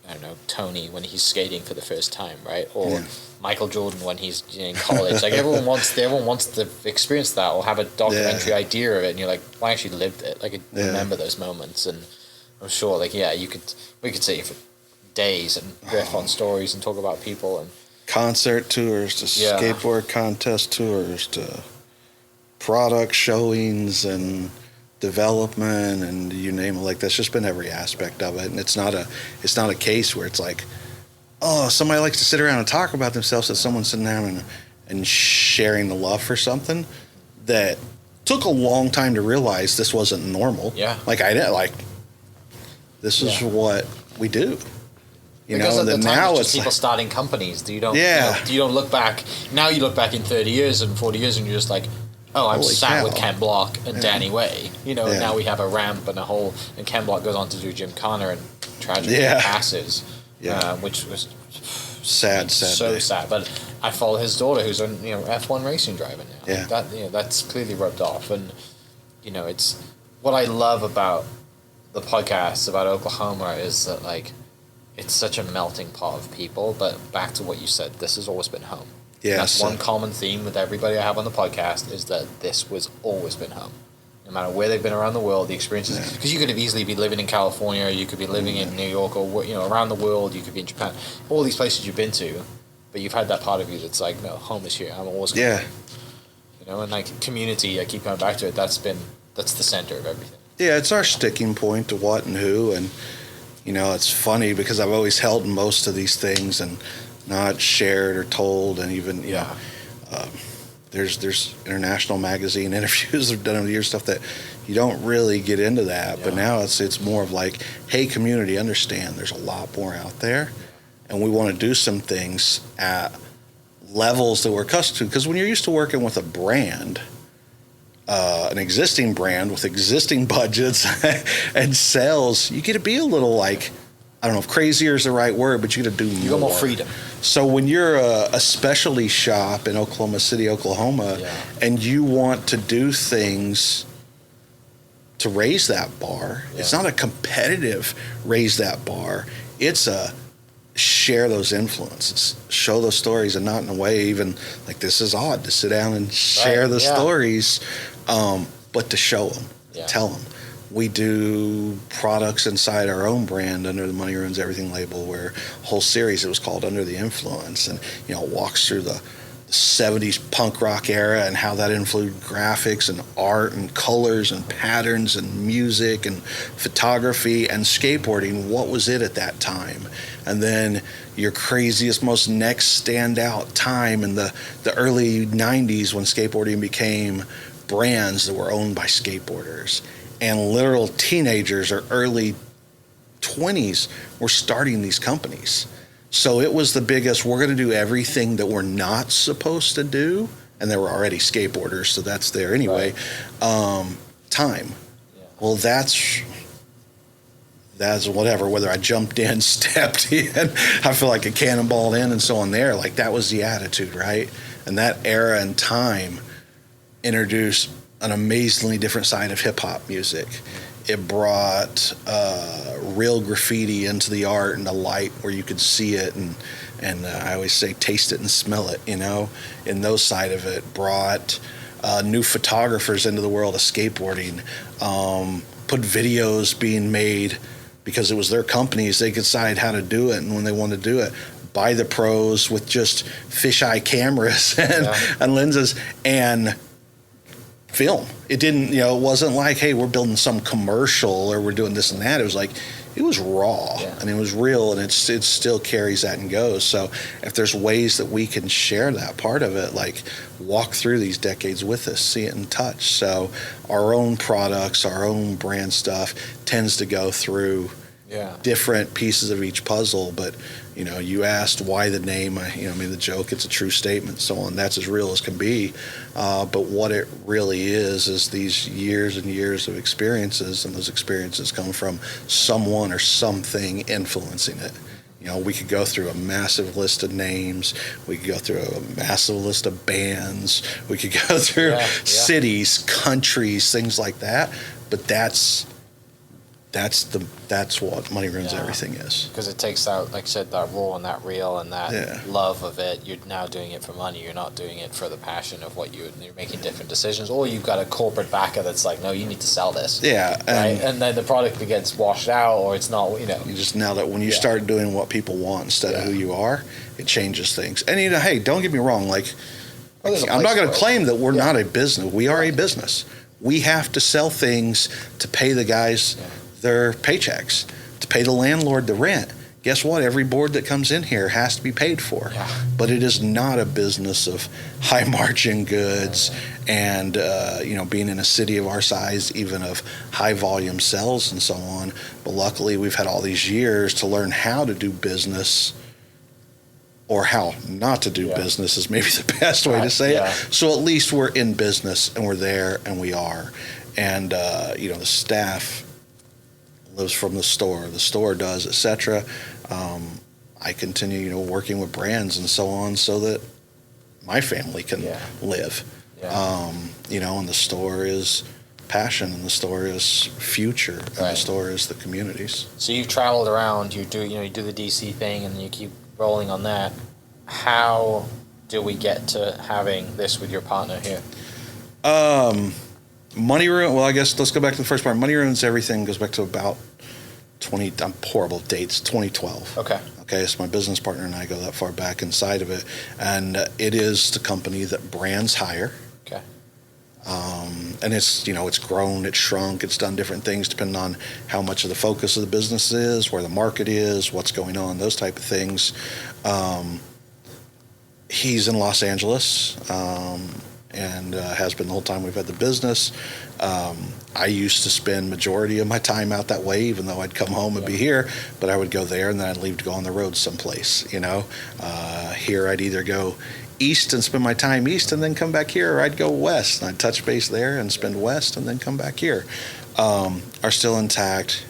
I don't know, Tony when he's skating for the first time, right? Or Michael Jordan when he's in college. Like everyone wants to experience that, or have a documentary idea of it, and you're like, well, I actually lived it. Like I remember those moments, and I'm sure, like we could sit here for days and riff on stories and talk about people, and concert tours to skateboard contest tours to product showings and development, and you name it. Like that's just been every aspect of it. And it's not a case where it's like, oh, somebody likes to sit around and talk about themselves. That someone's sitting down and sharing the love for something that took a long time to realize this wasn't normal. This is what we do. Because at the time, now it's people starting companies. You don't look back. Now you look back in 30 years and 40 years, and you're just like, oh, I'm sat with Ken Block and Danny Way. And now we have a ramp and and Ken Block goes on to do Jim Connor and tragically passes, which was sad. So sad. But I follow his daughter, who's a F1 racing driver now. Yeah. Like that's clearly rubbed off, and it's what I love about the podcast about Oklahoma is that like, it's such a melting pot of people, but back to what you said, this has always been home. Yeah, that's one common theme with everybody I have on the podcast, is that this was always been home. No matter where they've been around the world, the experiences, because you could have easily be living in California, you could be living in New York, or around the world, you could be in Japan, all these places you've been to, but you've had that part of you that's like, no, home is here. I'm always going home. And like community, I keep coming back to it. That's the center of everything. Yeah, it's our sticking point to what and who, and it's funny because I've always held most of these things and not shared or told, and even there's international magazine interviews that have done over the years, stuff that you don't really get into that, but now it's more of like, hey, community, understand there's a lot more out there, and we want to do some things at levels that we're accustomed to, because when you're used to working with a brand, an existing brand with existing budgets and sales, you get to be a little like, I don't know if crazier is the right word, but you get to do more. You got more freedom. So when you're a specialty shop in Oklahoma City, Oklahoma, and you want to do things to raise that bar, it's not a competitive raise that bar. It's a share those influences, show those stories, and not in a way even like this is odd to sit down and share the stories, but to show them, tell them. We do products inside our own brand under the Money Ruins Everything label, where a whole series, it was called Under the Influence, and walks through the 70s punk rock era and how that influenced graphics and art and colors and patterns and music and photography and skateboarding. What was it at that time? And then your craziest, most next standout time in the early 90s, when skateboarding became brands that were owned by skateboarders. And literal teenagers or early 20s were starting these companies. So it was the biggest, we're going to do everything that we're not supposed to do. And there were already skateboarders, so that's there anyway. Time. Well, that's whatever, whether I jumped in, stepped in, I feel like a cannonball in and so on there. Like, that was the attitude, right? And that era and time introduced an amazingly different side of hip-hop music. It brought real graffiti into the art and the light where you could see it, and I always say taste it and smell it, you know? And those side of it brought new photographers into the world of skateboarding, put videos being made because it was their companies. They could decide how to do it, and when they wanted to do it, buy the pros with just fisheye cameras and lenses and film. It didn't, it wasn't like, hey, we're building some commercial or we're doing this and that. It was like, it was raw and it was real, and it still carries that and goes. So if there's ways that we can share that part of it, like walk through these decades with us, see it and touch. So our own products, our own brand stuff tends to go through different pieces of each puzzle. But you asked why the name. The joke, it's a true statement, so on. That's as real as can be. But what it really is these years and years of experiences, and those experiences come from someone or something influencing it. We could go through a massive list of names. We could go through a massive list of bands. We could go through cities, countries, things like that. But that's what Money Ruins Everything is. Because it takes out, like I said, that raw and that real and that love of it. You're now doing it for money. You're not doing it for the passion of what you're making different decisions. Or you've got a corporate backer that's like, no, you need to sell this. Yeah. Right? And then the product gets washed out, or it's not, You just now that when you start doing what people want instead of who you are, it changes things. And, hey, don't get me wrong. Like, I'm not going to claim that we're not a business. We are a business. We have to sell things to pay the guys their paychecks, to pay the landlord the rent. Guess what? Every board that comes in here has to be paid for. But it is not a business of high margin goods and being in a city of our size, even of high volume sales and so on. But luckily we've had all these years to learn how to do business, or how not to do business is maybe the best way to say it. So at least we're in business, and we're there, and we are. And the staff lives from the store does, etc. I continue, working with brands and so on, so that my family can live. And the store is passion, and the store is future, and the store is the communities. So you've traveled around. You do the DC thing, and you keep rolling on that. How do we get to having this with your partner here? Money Ruins, well, I guess let's go back to the first part. Money Ruins Everything goes back to about I'm horrible at dates, 2012. Okay, so my business partner and I go that far back inside of it. And it is the company that brands hire. And it's, it's grown, it's shrunk, it's done different things depending on how much of the focus of the business is, where the market is, what's going on, those type of things. He's in Los Angeles. And has been the whole time we've had the business. I used to spend majority of my time out that way, even though I'd come home and be here, but I would go there and then I'd leave to go on the road someplace, Here I'd either go east and spend my time east and then come back here, or I'd go west and I'd touch base there and spend west and then come back here. Are still intact.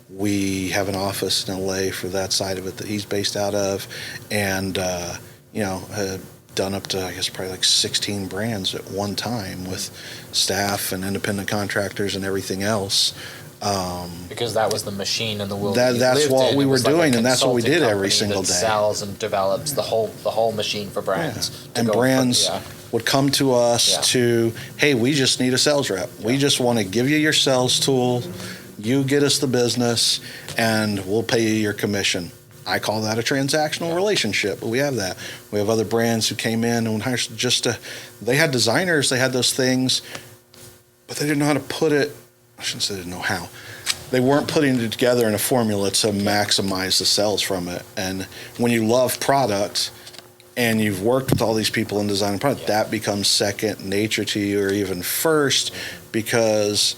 We have an office in LA for that side of it that he's based out of, and done up to, I guess, probably like 16 brands at one time with staff and independent contractors and everything else. Because that was the machine in the world. That's what we were doing, and that's what we did every single day. Sells and develops the whole machine for brands. And brands would come to us to, hey, we just need a sales rep. We just want to give you your sales tool. You get us the business, and we'll pay you your commission. I call that a transactional relationship, but we have that. We have other brands who came in and they had designers, they had those things, but they didn't know how to put it. I shouldn't say they didn't know how. They weren't putting it together in a formula to maximize the sales from it. And when you love product and you've worked with all these people in designing product, that becomes second nature to you, or even first, because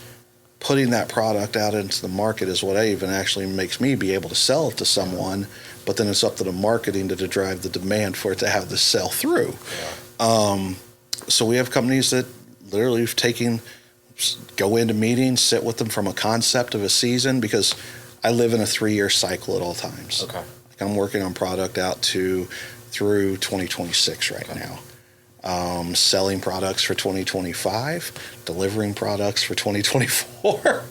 putting that product out into the market is what even actually makes me be able to sell it to someone, but then it's up to the marketing to drive the demand for it to have this sell through. So we have companies that literally have taken go into meetings, sit with them from a concept of a season, because I live in a 3-year cycle at all times. Okay. Like I'm working on product out through 2026 right now. Selling products for 2025, delivering products for 2024.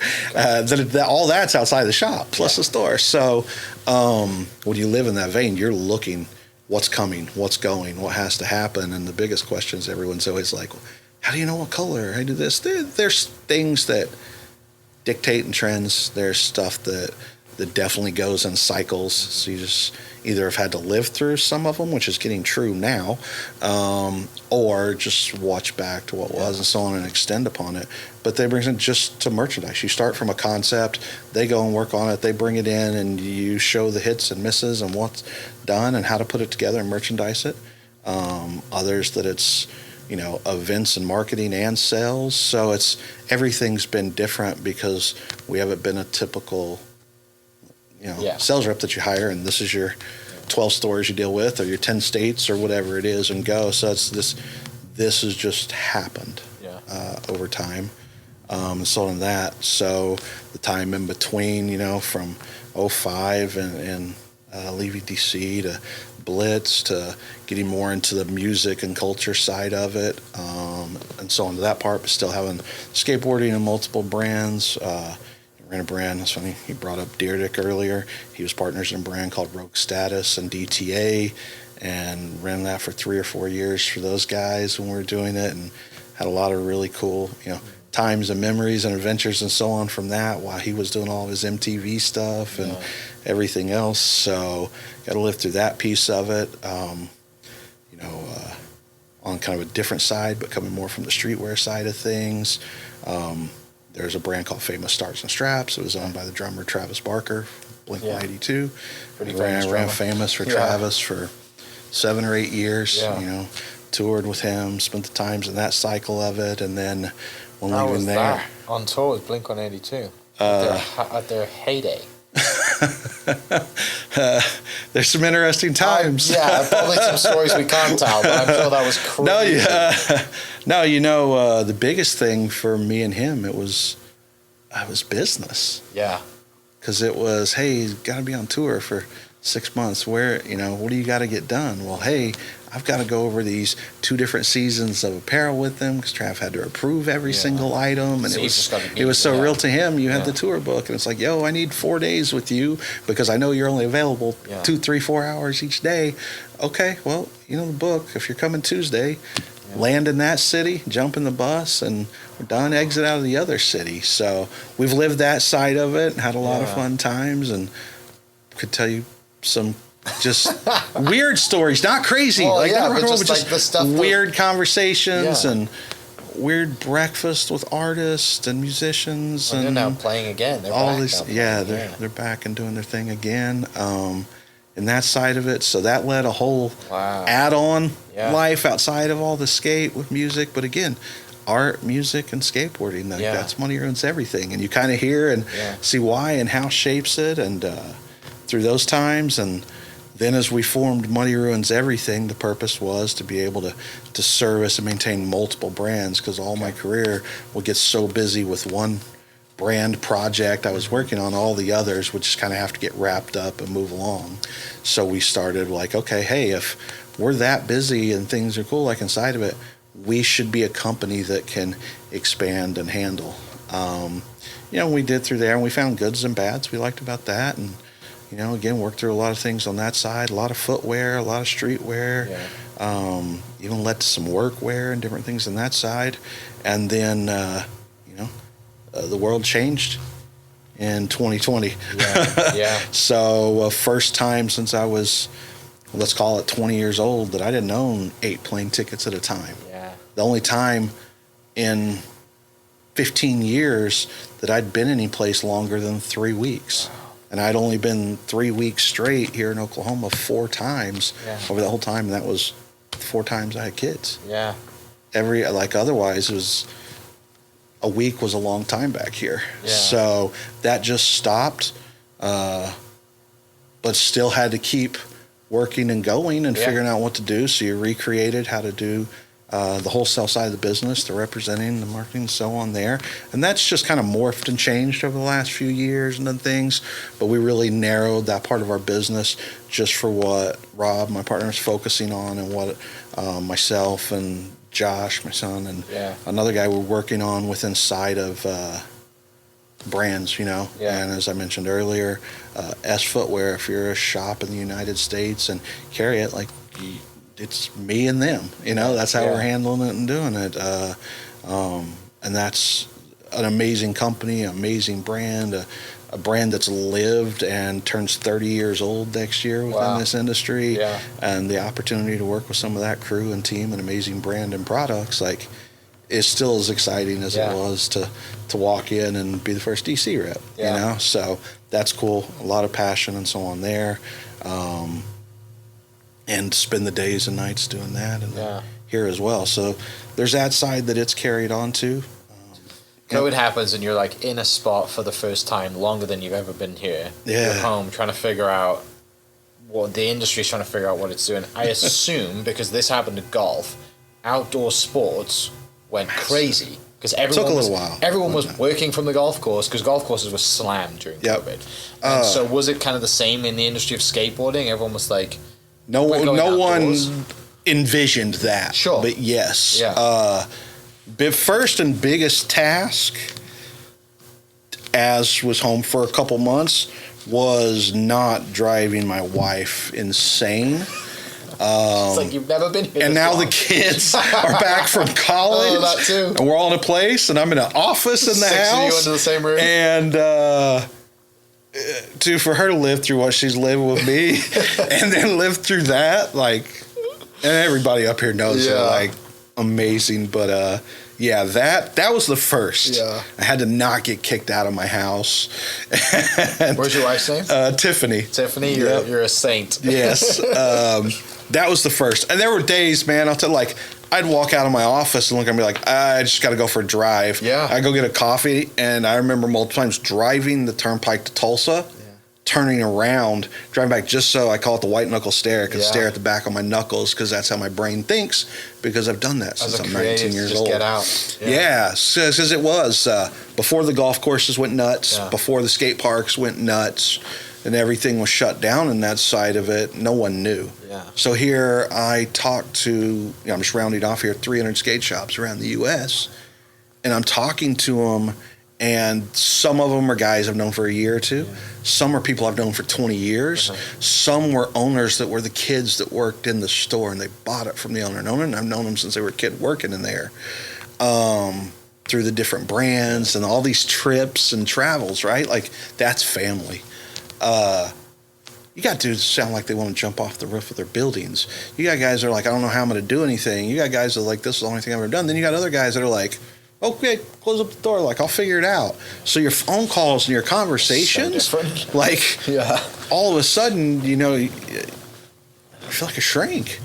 All that's outside the shop, plus the store. So when you live in that vein, you're looking what's coming, what's going, what has to happen. And the biggest questions everyone's always like, how do you know what color? How do this? There's things that dictate and trends. There's stuff that definitely goes in cycles. So you just either have had to live through some of them, which is getting true now, or just watch back to what was and so on and extend upon it. But they bring it just to merchandise. You start from a concept, they go and work on it, they bring it in, and you show the hits and misses and what's done and how to put it together and merchandise it. Others that it's, events and marketing and sales. So everything's been different because we haven't been a typical sales rep that you hire, and this is your 12 stores you deal with, or your 10 states, or whatever it is, and go. So it's this has just happened over time. So in that, so the time in between, from 05 and leaving DC to Blitz to getting more into the music and culture side of it, and so on to that part, but still having skateboarding and multiple brands. Ran a brand. That's funny. He brought up Deerdick earlier. He was partners in a brand called Rogue Status and DTA, and ran that for 3 or 4 years for those guys when we were doing it, and had a lot of really cool, times and memories and adventures and so on from that while he was doing all of his MTV stuff and everything else. So got to live through that piece of it. On kind of a different side, but coming more from the streetwear side of things. There's a brand called Famous Stars and Straps. It was owned by the drummer Travis Barker, Blink-182. Ran Famous for Travis for 7 or 8 years. Toured with him, spent the times in that cycle of it, and then when leaving there, that? On tour with Blink-182 at their heyday. There's some interesting times. Probably some stories we can't tell, but I'm sure that was crazy. The biggest thing for me and him, it was business. Yeah. Because it was, hey, you got to be on tour for 6 months. Where, what do you got to get done? Well, hey, I've got to go over these 2 different seasons of apparel with them because Trav had to approve every single item, and so it was so real to him. You had the tour book, and it's like, I need 4 days with you because I know you're only available 2, 3, 4 hours each day. Okay, well, the book. If you're coming Tuesday, land in that city, jump in the bus, and we're done. Exit out of the other city. So we've lived that side of it, and had a lot of fun times, and could tell you some just weird stories, not crazy, the stuff weird conversations and weird breakfast with artists and musicians, and they're now playing again. They're all back this, they're back and doing their thing again. And that side of it, so that led a whole add-on life outside of all the skate with music. But again, art, music, and skateboarding, that's Money Ruins Everything, and you kind of hear and see why and how shapes it, and through those times. And then as we formed Money Ruins Everything, the purpose was to be able to service and maintain multiple brands, because all my career would get so busy with one brand project I was working on, all the others would just kind of have to get wrapped up and move along. So we started like, okay, hey, if we're that busy and things are cool like inside of it, we should be a company that can expand and handle. We did through there, and we found goods and bads we liked about that, and again, worked through a lot of things on that side, a lot of footwear, a lot of streetwear, even led to some workwear and different things on that side. And then, the world changed in 2020. So first time since I was, let's call it 20 years old, that I didn't own 8 plane tickets at a time. The only time in 15 years that I'd been any place longer than 3 weeks. And I'd only been 3 weeks straight here in Oklahoma 4 times over the whole time. And that was 4 times I had kids. Otherwise it was, a week was a long time back here. So that just stopped, but still had to keep working and going and figuring out what to do. So you recreated how to do the wholesale side of the business, the representing, the marketing, and so on there. And that's just kind of morphed and changed over the last few years and then things. But we really narrowed that part of our business just for what Rob, my partner, is focusing on, and what myself and Josh, my son, and another guy we're working on with inside of brands, And as I mentioned earlier, S Footwear, if you're a shop in the United States and carry it, like, it's me and them, that's how we're handling it and doing it. And that's an amazing company, amazing brand, a brand that's lived and turns 30 years old next year within this industry. And the opportunity to work with some of that crew and team and amazing brand and products, like, is still as exciting as it was to walk in and be the first DC rep, So that's cool. A lot of passion and so on there. And spend the days and nights doing that, and here as well. So there's that side that it's carried on to. COVID happens and you're like in a spot for the first time longer than you've ever been here. You're home trying to figure out what the industry's trying to figure out what it's doing. I assume because this happened to golf, outdoor sports went crazy because everyone was working from the golf course because golf courses were slammed during COVID. And so was it kind of the same in the industry of skateboarding? Everyone was like, no one envisioned that. Sure. But yes. The first and biggest task, as was home for a couple months, was not driving my wife insane. It's like you've never been here. And now the kids are back from college. Oh, that too. And we're all in a place, and I'm in an office in the house. Of you into the same room. And for her to live through what she's living with me and then live through that, like, and everybody up here knows it, like, amazing. But that was the first. I had to not get kicked out of my house. Where's your wife's name? Tiffany. Tiffany, you're a saint. Yes. That was the first. And there were days, man, I'll tell you, like, I'd walk out of my office and look at me like, I just got to go for a drive. I go get a coffee, and I remember multiple times driving the turnpike to Tulsa, turning around, driving back just so I call it the white knuckle stare. I could stare at the back of my knuckles because that's how my brain thinks, because I've done that since I'm 19 years old. Get out. Because it was before the golf courses went nuts, before the skate parks went nuts, and everything was shut down in that side of it. No one knew. So here I talked to, I'm just rounding off here, 300 skate shops around the U.S., and I'm talking to them, and some of them are guys I've known for a year or two. Some are people I've known for 20 years. Some were owners that were the kids that worked in the store, and they bought it from the owner and I've known them since they were a kid working in there. Through the different brands and all these trips and travels, right? Like, that's family. You got dudes sound like they want to jump off the roof of their buildings. You got guys that are like, I don't know how I'm going to do anything. You got guys that are like, this is the only thing I've ever done. Then you got other guys that are like, okay, close up the door. Like, I'll figure it out. So your phone calls and your conversations, like, all of a sudden, you feel like a shrink.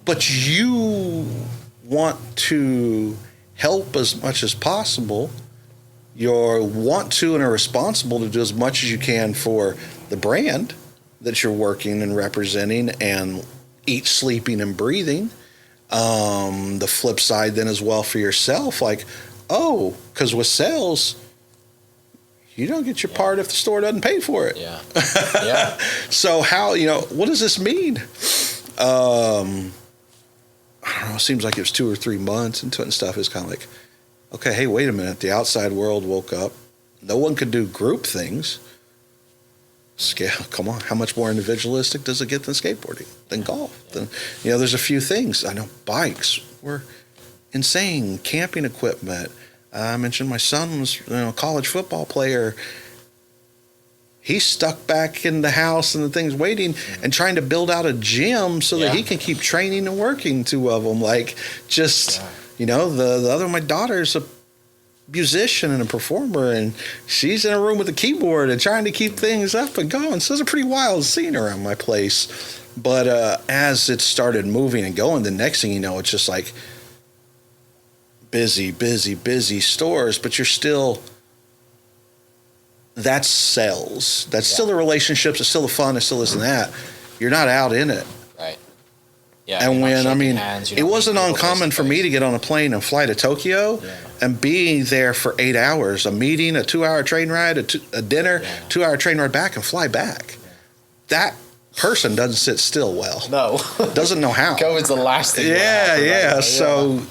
But you want to help as much as possible. You want to and are responsible to do as much as you can for the brand that you're working and representing and eat, sleeping, and breathing. The flip side then as well for yourself, like, because with sales, you don't get your part if the store doesn't pay for it. So how, what does this mean? I don't know, it seems like it was 2 or 3 months into it and stuff. It's kind of like, okay, hey, wait a minute. The outside world woke up. No one could do group things. Scale, come on. How much more individualistic does it get than skateboarding, than golf? Then, there's a few things. I know bikes were insane. Camping equipment. I mentioned my son was a college football player. He's stuck back in the house and the things waiting and trying to build out a gym so that he can keep training and working. 2 of them. Like, just, the other, my daughter's a musician and a performer, and she's in a room with a keyboard and trying to keep things up and going. So it's a pretty wild scene around my place. But as it started moving and going, the next thing you know, it's just like busy stores, but you're still, that's sales. That's still the relationships. It's still the fun. It's still this and that. You're not out in it. Right. Yeah, and you're not when, I shaking mean, hands, you're it not wasn't meeting people uncommon for me face-to-face. to get on a plane and fly to Tokyo Yeah. and be there for 8 hours, a meeting, a 2-hour train ride, a dinner, Yeah. 2-hour train ride back, and fly back. That person doesn't sit still well. No. Doesn't know how. COVID's the last thing. Yeah. So,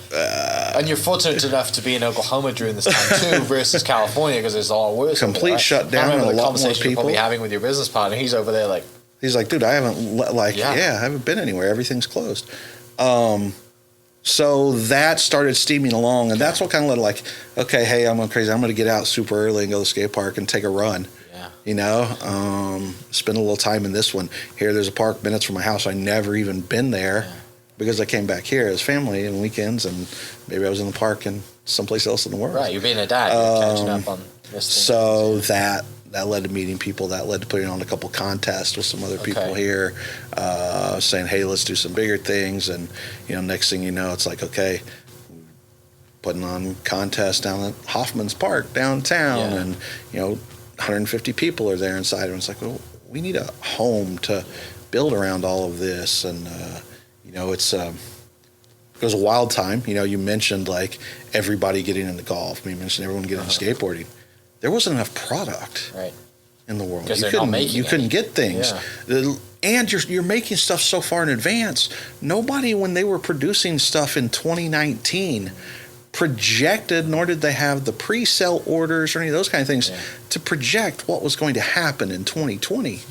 and you're fortunate enough to be in Oklahoma during this time too, versus California, because it's a lot worse. over Complete there, right? shutdown I remember and the a lot more conversation you're probably people. having with your business partner. He's over there like, he's like, dude, I haven't, I Yeah. haven't been anywhere. Everything's closed. So that started steaming along, and that's what kind of led like, okay, hey, I'm going crazy. I'm going to get out super early and go to the skate park and take a run. yeah, You know, spend a little time in this one. Here, there's a park minutes from my house. I never even been there Yeah. because I came back here as family and weekends, and maybe I was in the park and someplace else in the world. right. You're being a dad. You're catching up on this thing. So that led to meeting people. That led to putting on a couple contests with some other people Okay. here, saying, "Hey, let's do some bigger things." And next thing you know, it's like, okay, putting on contests down at Hoffman's Park downtown, Yeah. and 150 people are there inside, and it's like, well, we need a home to build around all of this, and it was a wild time. You mentioned like everybody getting into golf. You mentioned everyone getting into skateboarding. There wasn't enough product Right. in the world. 'Cause You they're not couldn't making you couldn't any. get things. And you're making stuff so far in advance. Nobody, when they were producing stuff in 2019, projected, nor did they have the pre-sale orders or any of those kind of things Yeah. to project what was going to happen in 2020.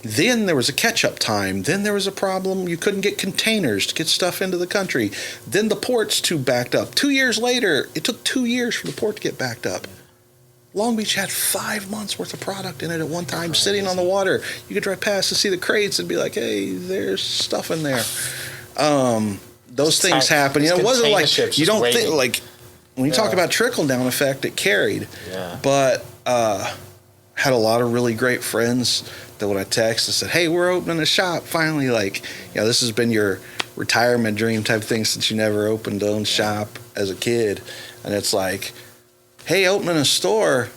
Then there was a catch-up time. Then there was a problem. You couldn't get containers to get stuff into the country. Then the ports too backed up. 2 years later, it took 2 years for the port to get backed up. Long Beach had 5 months worth of product in it at one time, sitting on the water. You could drive past to see the crates and be like, "Hey, there's stuff in there." Those things happen. Just It wasn't container like ships you just don't think waiting. like when you talk Yeah. about trickle down effect, it carried. Yeah. But had a lot of really great friends that when I texted said, "Hey, we're opening a shop finally." Like, this has been your retirement dream type thing since you never opened your own shop as a kid, and it's like, hey, opening a store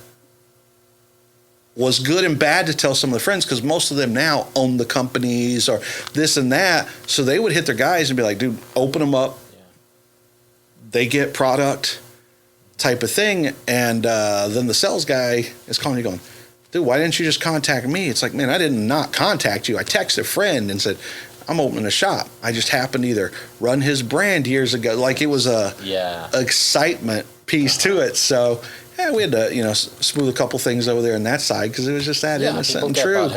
was good and bad to tell some of the friends because most of them now own the companies or this and that. So they would hit their guys and be like, dude, open them up. Yeah. They get product type of thing. And then the sales guy is calling you going, dude, why didn't you just contact me? It's like, man, I did not contact you. I texted a friend and said, I'm opening a shop. I just happened to either run his brand years ago. Like it was a excitement piece to it. So we had to, smooth a couple things over there on that side because it was just that innocent and true.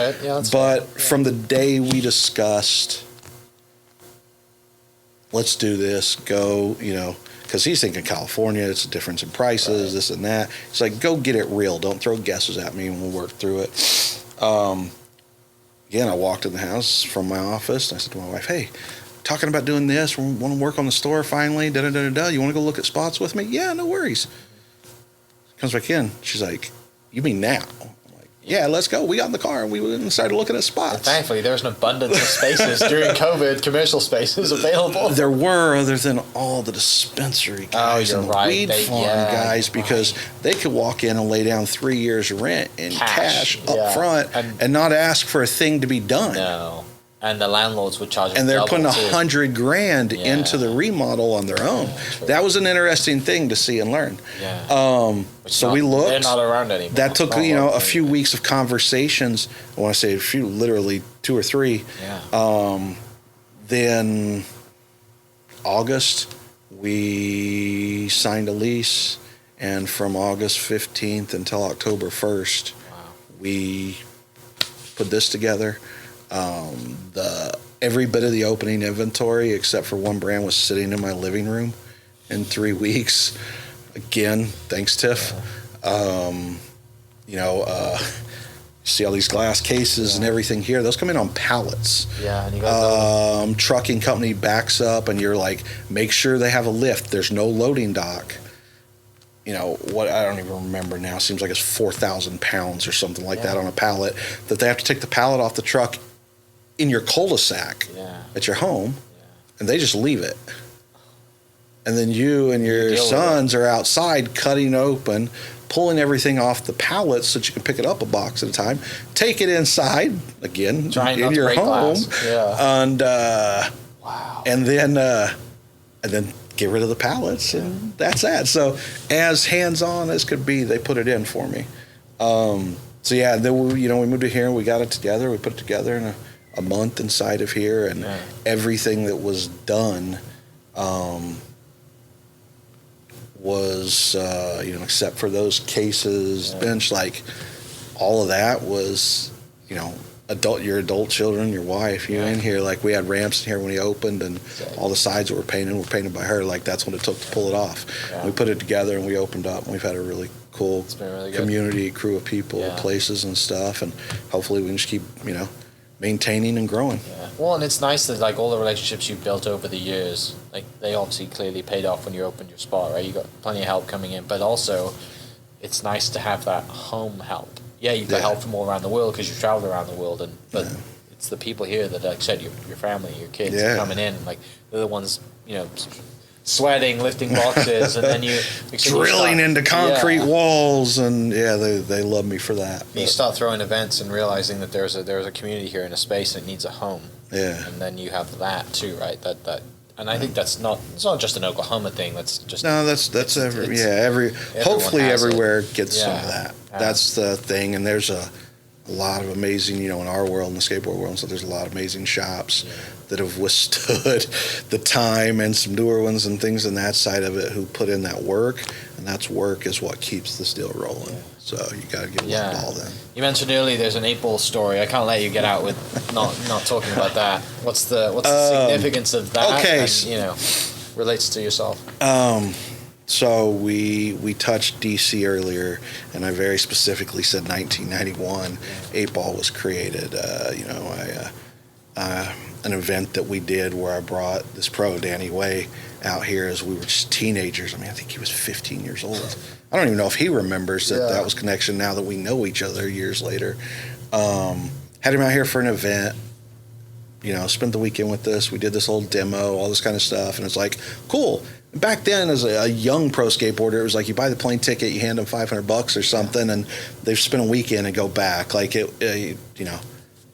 But from the day we discussed, let's do this, go, because he's thinking California, it's a difference in prices, this and that. It's like, go get it real. Don't throw guesses at me and we'll work through it. Again, I walked in the house from my office and I said to my wife, hey, talking about doing this, we want to work on the store finally, da-da-da-da-da. You want to go look at spots with me? Yeah, no worries. Comes back in. She's like, you mean now? I'm like, yeah, let's go. We got in the car and we went and started looking at spots. And thankfully, there's an abundance of spaces during COVID, commercial spaces available. There were, other than all the dispensary guys and the weed farm guys, because they could walk in and lay down 3 years rent in cash up front and not ask for a thing to be done. No. And the landlords would charge them. And they're putting $100,000 into the remodel on their own. That was an interesting thing to see and learn. So we looked. They're not around anymore. That took a few weeks of conversations. I want to say a few, literally 2 or 3. Then August we signed a lease, and from August 15th until October 1st, we put this together. Every bit of the opening inventory except for one brand was sitting in my living room in 3 weeks. Again, thanks, Tiff. See all these glass cases and everything here. Those come in on pallets. And you got trucking company backs up and you're like, make sure they have a lift. There's no loading dock. What, I don't even remember now. It seems like it's 4,000 pounds or something like that on a pallet, that they have to take the pallet off the truck in your cul-de-sac at your home, and they just leave it. And then you and your sons are outside cutting open pulling everything off the pallets so that you can pick it up a box at a time, take it inside again Trying not in to your break home, glass. Yeah. and Wow. and then get rid of the pallets, and that's that. So as hands-on as could be, they put it in for me. So yeah, then we moved to here and we got it together. We put it together in a month inside of here, and everything that was done was except for those cases, bench, like all of that was your adult children, your wife, you in here. Like we had ramps in here when we opened, and all the sides that were painted by her. Like that's what it took to pull it off. Yeah. We put it together and we opened up, and we've had a really cool community, crew of people, places and stuff, and hopefully we can just keep maintaining and growing. Yeah. Well, and it's nice that like all the relationships you've built over the years, like they obviously clearly paid off when you opened your spot, right? You got plenty of help coming in, but also it's nice to have that home help. Yeah, you've got help from all around the world because you've traveled around the world, but it's the people here that, like I said, your family, your kids coming in, and like they're the ones, sweating, lifting boxes, and then you drilling into concrete walls, and they love me for that. You start throwing events and realizing that there's a community here in a space that needs a home. Yeah, and then you have that too, right? That. And I think it's not just an Oklahoma thing. That's hopefully everywhere gets some of that. That's the thing, and there's a lot of amazing, in our world, in the skateboard world, so there's a lot of amazing shops that have withstood the time, and some newer ones and things on that side of it who put in that work, and that's work is what keeps the steel rolling. So you got to give a lot all then. You mentioned earlier there's an 8-ball story. I can't let you get out with not talking about that. What's the significance of that? Okay, and, relates to yourself. So we touched DC earlier, and I very specifically said 1991. 8-ball was created. An event that we did where I brought this pro, Danny Way, out here as we were just teenagers. I think he was 15 years old. I don't even know if he remembers that was connection now that we know each other years later. Had him out here for an event, spent the weekend with us. We did this whole demo, all this kind of stuff, and it's like, cool. Back then, as a young pro skateboarder, it was like you buy the plane ticket, you hand them $500 or something, and they've spent a weekend and go back. Like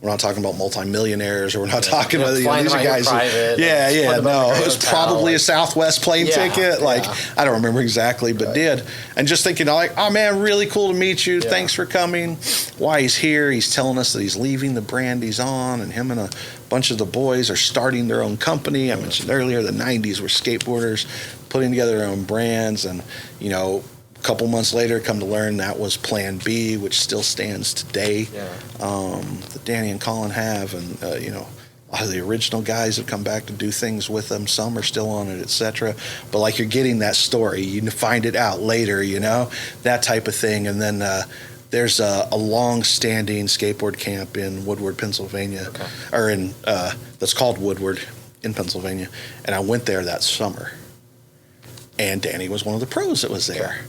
we're not talking about multimillionaires, or we're not talking about these are guys. It was probably a Southwest plane ticket. I don't remember exactly, but did. And just thinking, oh man, really cool to meet you. Thanks for coming. Why he's here? He's telling us that he's leaving the brand he's on, and him and a bunch of the boys are starting their own company. I mentioned earlier the '90s were skateboarders putting together their own brands, and couple months later, come to learn that was Plan B, which still stands today. That Danny and Colin have, and a lot of the original guys have come back to do things with them. Some are still on it, etc. But you're getting that story, you find it out later, that type of thing. And then there's a long-standing skateboard camp in Woodward, Pennsylvania, or in that's called Woodward in Pennsylvania, and I went there that summer, and Danny was one of the pros that was there.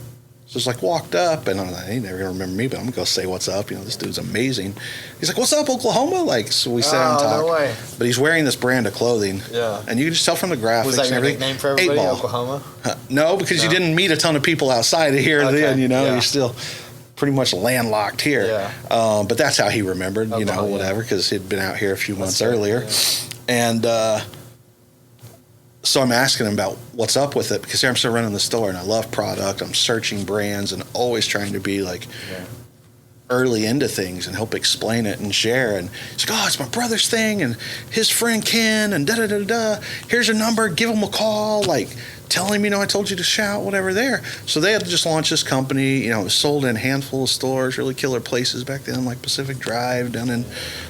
So it's walked up, and he never gonna remember me, but I'm gonna go say what's up. This dude's amazing. He's like, "What's up, Oklahoma?" So we sat and talked. No way. But he's wearing this brand of clothing. Yeah. And you can just tell from the graphics. Was that your nickname for everybody, 8-ball. Oklahoma? No, because you didn't meet a ton of people outside of here then. You're still pretty much landlocked here. Yeah. But that's how he remembered. Oklahoma, whatever, because he'd been out here a few months earlier, and. So I'm asking him about what's up with it, because here I'm still running the store and I love product. I'm searching brands and always trying to be early into things and help explain it and share. And he's like, "Oh, it's my brother's thing and his friend Ken and da-da-da-da. Here's a number, give him a call. Tell him, I told you to shout, whatever there." So they had to just launch this company. It was sold in a handful of stores, really killer places back then, like Pacific Drive down in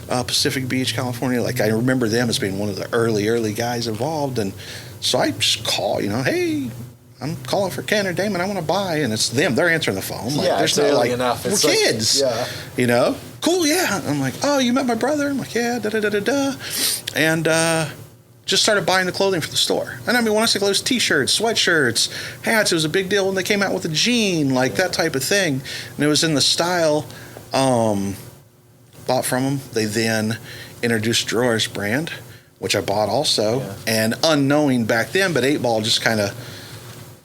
Pacific Beach, California. I remember them as being one of the early guys involved. And so I just call, hey, I'm calling for Ken or Damon, I want to buy. And it's them. They're answering the phone. There's no enough. We're kids. Cool, yeah. I'm like, "Oh, you met my brother?" I'm like, "Yeah, da-da-da-da-da." And just started buying the clothing for the store. And when I say clothes, t-shirts, sweatshirts, hats, it was a big deal when they came out with a jean, that type of thing. And it was in the style bought from them. They then introduced Drawers brand, which I bought also. And unknowing back then, but 8-ball just kind of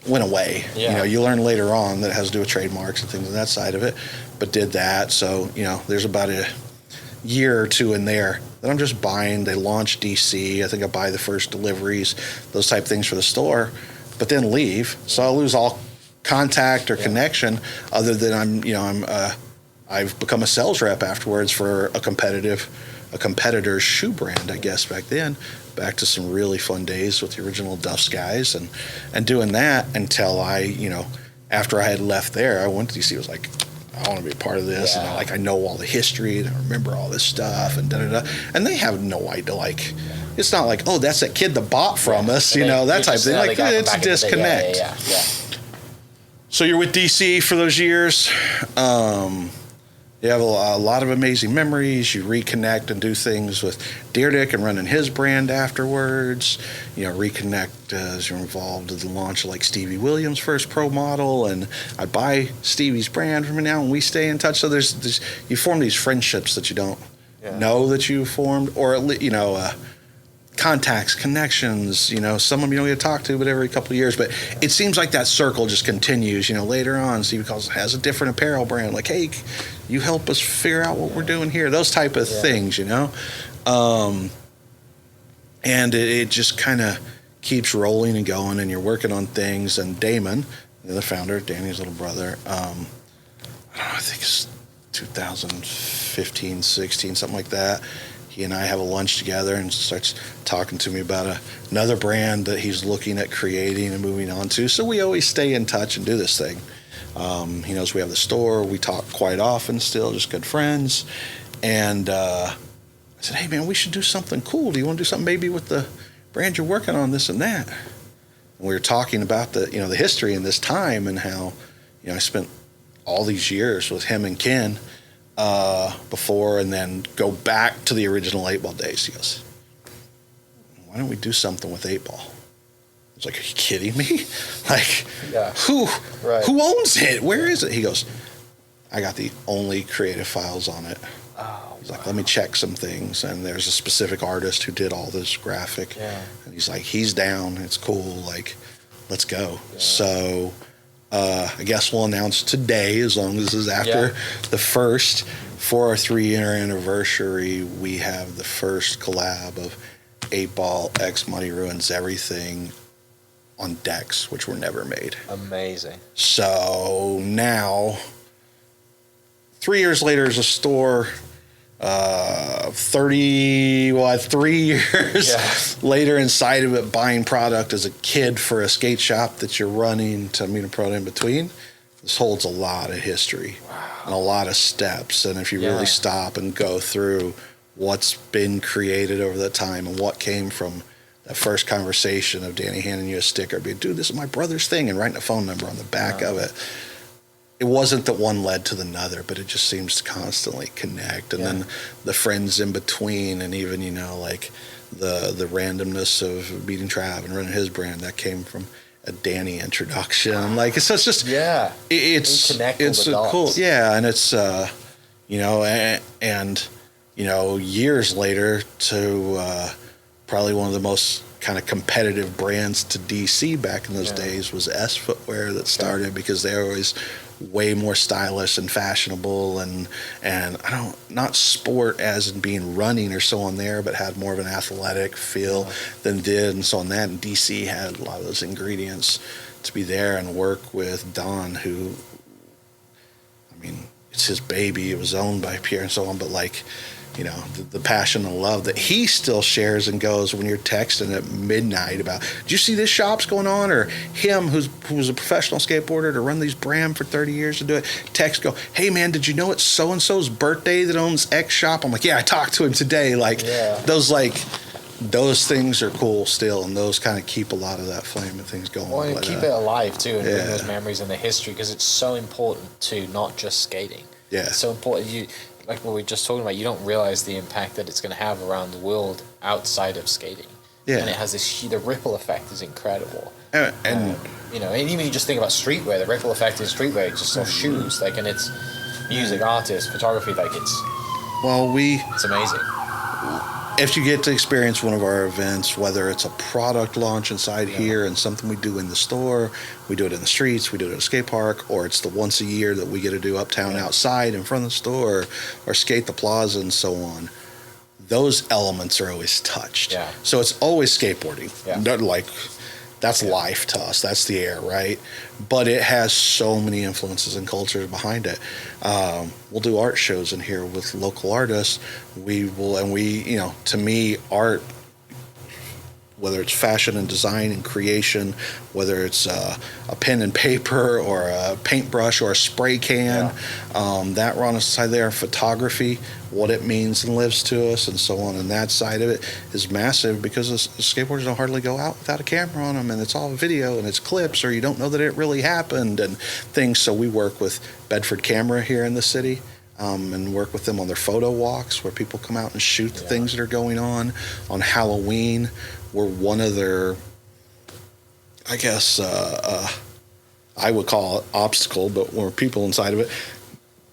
went away. Yeah. You know, you learn later on that it has to do with trademarks and things on that side of it, but did that. So, you know, there's about a year or two in there that I'm just buying. They launch DC. I think I buy the first deliveries, those type things for the store, but then leave. So I lose all contact or connection other than I've become a sales rep afterwards for a competitor's shoe brand, I guess, back then. Back to some really fun days with the original Duff's guys and doing that until after I had left there, I went to DC. I was like, I want to be a part of this. Yeah. And I know all the history and I remember all this stuff and da-da-da. And they have no idea, it's not like, oh, that's that kid that bought from us, that type of thing. Like, it's a disconnect. Yeah. So you're with DC for those years. You have a lot of amazing memories. You reconnect and do things with Deerdick and running his brand afterwards. Reconnect as you're involved in the launch of like Stevie Williams' first pro model, and I buy Stevie's brand from him now, and we stay in touch. So there's you form these friendships that you don't know that you formed, or contacts, connections, some of them you don't get to talk to, but every couple of years. But it seems like that circle just continues, later on. Stevie has a different apparel brand, like, hey, you help us figure out what we're doing here, those type of things, and it just kind of keeps rolling and going, and you're working on things. And Damon, the founder, Danny's little brother, I think it's 2015, 16, something like that. He and I have a lunch together and starts talking to me about another brand that he's looking at creating and moving on to. So we always stay in touch and do this thing. He knows we have the store. We talk quite often still, just good friends. And I said, hey, man, we should do something cool. Do you want to do something maybe with the brand you're working on, this and that? And we were talking about the history in this time and how, I spent all these years with him and Ken before, and then go back to the original 8-Ball days. He goes, why don't we do something with 8-Ball? I was like, are you kidding me? Like, who owns it? Where is it? He goes, I got the only creative files on it. He's like, let me check some things. And there's a specific artist who did all this graphic. Yeah. And he's like, he's down. It's cool. Like, let's go. Yeah. So I guess we'll announce today, as long as this is after the first. For our 3-year anniversary, we have the first collab of 8-Ball, X Money Ruins Everything on decks, which were never made. Amazing. So now, 3 years later, as a store, 3 years later inside of it, buying product as a kid for a skate shop that you're running to meet a pro in between. This holds a lot of history and a lot of steps. And if you really stop and go through what's been created over that time and what came from that first conversation of Danny handing you a sticker, being, dude, this is my brother's thing, and writing a phone number on the back of it. It wasn't that one led to another, but it just seems to constantly connect. And then the friends in between, and even, like the randomness of meeting Trav and running his brand, that came from a Danny introduction. Like, it's just, it's cool. Yeah. And it's, years later to probably one of the most kind of competitive brands to DC back in those days was S Footwear that started, because they were always way more stylish and fashionable and not sport as in being running or so on there, but had more of an athletic feel than did. And so on that, and DC had a lot of those ingredients to be there, and work with Don, who, it's his baby. It was owned by Pierre and so on, but the passion and love that he still shares and goes when you're texting at midnight about, do you see this shop's going on? Or him, who was a professional skateboarder to run these brand for 30 years to do it, text go, hey man, did you know it's so-and-so's birthday that owns X shop? I'm like, yeah, I talked to him today. Those things are cool still, and those kind of keep a lot of that flame and things going. Well, and keep it alive too, and bring those memories and the history, because it's so important to not just skating. Yeah. It's so important. Like what we were just talking about, you don't realize the impact that it's going to have around the world outside of skating. Yeah. And it has the ripple effect is incredible. And even you just think about streetwear, the ripple effect in streetwear, just off shoes, and it's music, artists, photography, it's amazing. if you get to experience one of our events, whether it's a product launch inside here and something we do in the store, we do it in the streets, we do it at a skate park, or it's the once a year that we get to do uptown outside in front of the store, or skate the plaza and so on, those elements are always touched. Yeah. So it's always skateboarding. Yeah. Like, that's life to us. That's the air, right? But it has so many influences and cultures behind it. We'll do art shows in here with local artists. To me, art, whether it's fashion and design and creation, whether it's a pen and paper or a paintbrush or a spray can, that run aside there, photography, what it means and lives to us and so on, and that side of it is massive because the skateboarders don't hardly go out without a camera on them, and it's all video and it's clips, or you don't know that it really happened and things. So we work with Bedford Camera here in the city, and work with them on their photo walks where people come out and shoot the things that are going on. On Halloween, we're one of their, I guess, I would call it obstacle, but we're people inside of it.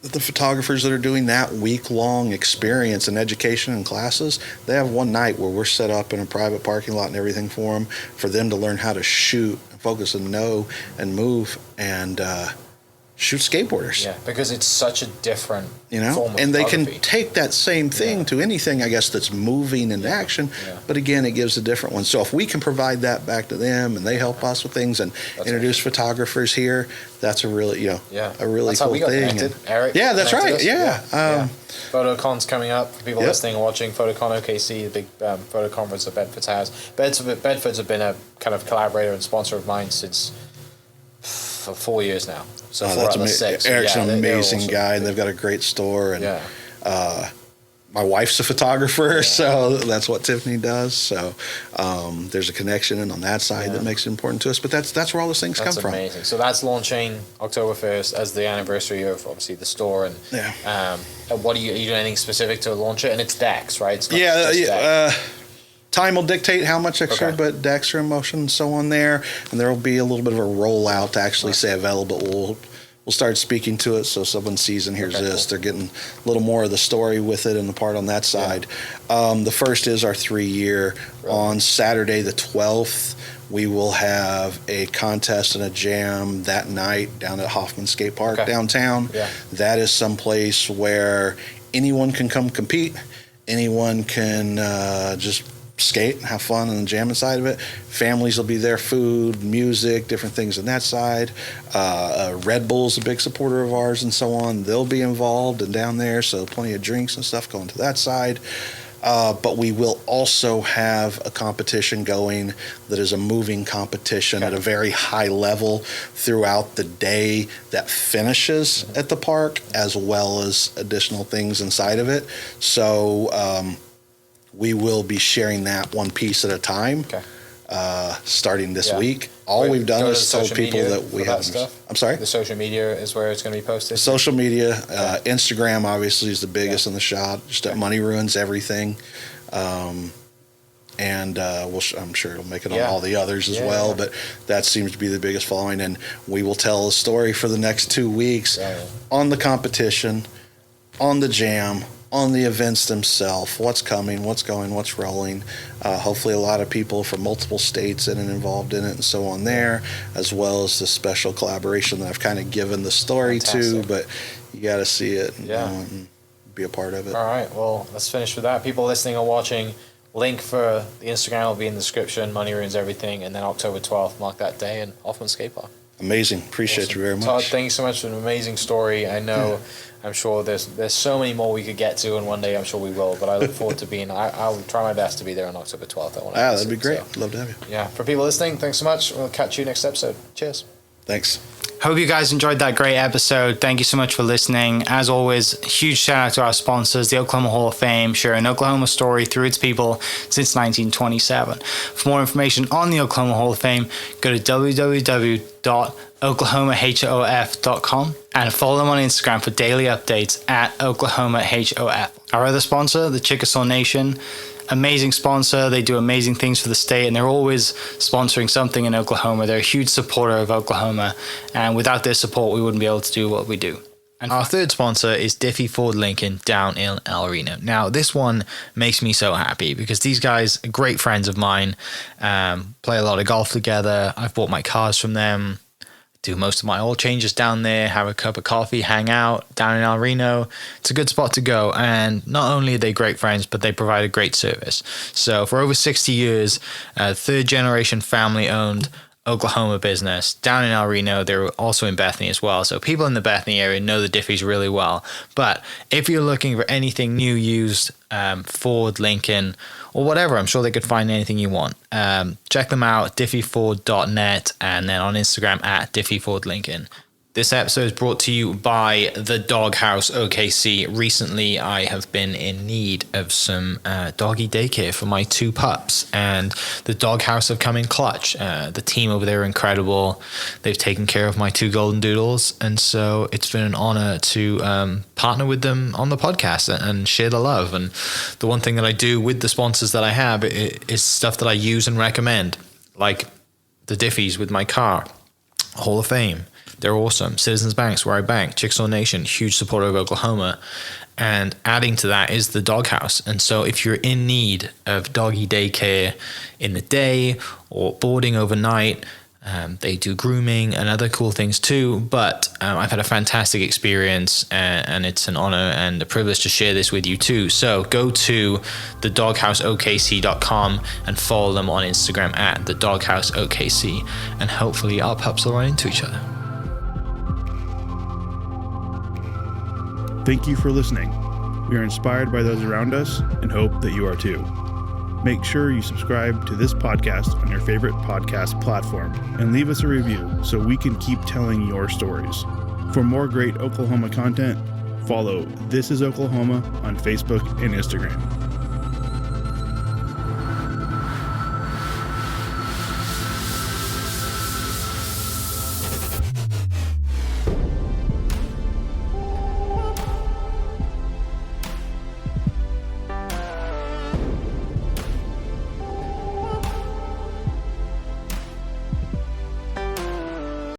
The photographers that are doing that week-long experience and education and classes, they have one night where we're set up in a private parking lot and everything for them to learn how to shoot, focus, and know and move and shoot skateboarders. Yeah, because it's such a different form of and they can photography. take that same thing to anything, I guess, that's moving in action. Yeah. But again, it gives a different one. So if we can provide that back to them and they help us with things and introduce photographers here, that's a really, a really that's cool how we got thing. connected. Eric, yeah, that's connected right. us. Yeah. PhotoCon's coming up for people listening and watching. PhotoCon OKC, the big photo conference that Bedford has. Bedford's have been a kind of collaborator and sponsor of mine since for 4 years now. So 4 out of the 6. Eric's an amazing awesome. guy, and they've got a great store. And my wife's a photographer, so that's what Tiffany does. So there's a connection on that side that makes it important to us. But that's where all those things come from. That's amazing. So that's launching October 1st as the anniversary of obviously the store. And what are you doing anything specific to launch it? And it's decks, right? It's not just decks. Time will dictate how much extra, but decks are in motion and so on there. And there will be a little bit of a rollout to actually say available. We'll start speaking to it so someone sees and hears this. Cool. They're getting a little more of the story with it and the part on that side. The first is our 3-year. On Saturday the 12th, we will have a contest and a jam that night down at Hoffman Skate Park downtown. Yeah. That is someplace where anyone can come compete. Anyone can just skate and have fun and jam inside of it. Families will be there, food, music, different things on that side. Red Bull's a big supporter of ours and so on. They'll be involved and down there, so plenty of drinks and stuff going to that side. But we will also have a competition going that is a moving competition at a very high level throughout the day that finishes at the park, as well as additional things inside of it. So we will be sharing that one piece at a time, starting this week. All we've done is told people that we have stuff. I'm sorry? The social media is where it's going to be posted? Social media. Instagram, obviously, is the biggest in the shot. Just Money Ruins Everything. And I'm sure it'll make it on all the others as well, but that seems to be the biggest following. And we will tell a story for the next 2 weeks on the competition, on the jam, on the events themselves, what's coming, what's going, what's rolling. Hopefully a lot of people from multiple states in and involved in it and so on there, as well as the special collaboration that I've kind of given the story to, but you got to see it and be a part of it. All right, well, let's finish with that. People listening or watching, link for the Instagram will be in the description, Money Ruins Everything, and then October 12th, mark that day in Hoffman Skate Park. Amazing. Appreciate you very much. Todd, thank you so much for an amazing story. I know, I'm sure there's so many more we could get to, and one day I'm sure we will, but I look forward to being, I'll try my best to be there on October 12th. That'd be great. So, love to have you. Yeah, for people listening, thanks so much. We'll catch you next episode. Cheers. Thanks. Hope you guys enjoyed that great episode. Thank you so much for listening. As always, huge shout out to our sponsors, the Oklahoma Hall of Fame, sharing Oklahoma story through its people since 1927. For more information on the Oklahoma Hall of Fame, go to www.oklahomahof.com and follow them on Instagram for daily updates at OklahomaHOF. Our other sponsor, the Chickasaw Nation, amazing sponsor. They do amazing things for the state, and they're always sponsoring something in Oklahoma. They're a huge supporter of Oklahoma, and without their support, we wouldn't be able to do what we do. And our third sponsor is Diffie Ford Lincoln down in El Reno. Now, this one makes me so happy because these guys are great friends of mine, play a lot of golf together. I've bought my cars from them, do most of my oil changes down there, have a cup of coffee, hang out down in El Reno. It's a good spot to go. And not only are they great friends, but they provide a great service. So for over 60 years, third generation family owned Oklahoma business down in El Reno. They're also in Bethany as well. So people in the Bethany area know the Diffies really well. But if you're looking for anything new, used, Ford, Lincoln, or whatever, I'm sure they could find anything you want. Check them out, diffieford.net, and then on Instagram at diffiefordlincoln. This episode is brought to you by the Doghouse OKC. Recently, I have been in need of some doggy daycare for my 2 pups, and the Doghouse have come in clutch. The team over there are incredible. They've taken care of my 2 golden doodles, and so it's been an honor to partner with them on the podcast and share the love. And the one thing that I do with the sponsors that I have is stuff that I use and recommend, like the Diffies with my car, Hall of Fame. They're awesome. Citizens Banks, where I bank. Chickasaw Nation, huge supporter of Oklahoma. And adding to that is the Doghouse. And so if you're in need of doggy daycare in the day or boarding overnight, they do grooming and other cool things too. But I've had a fantastic experience, and it's an honor and a privilege to share this with you too. So go to thedogHouseOKC.com and follow them on Instagram at thedogHouseOKC. And hopefully our pups will run into each other. Thank you for listening. We are inspired by those around us and hope that you are too. Make sure you subscribe to this podcast on your favorite podcast platform and leave us a review so we can keep telling your stories. For more great Oklahoma content, follow This Is Oklahoma on Facebook and Instagram.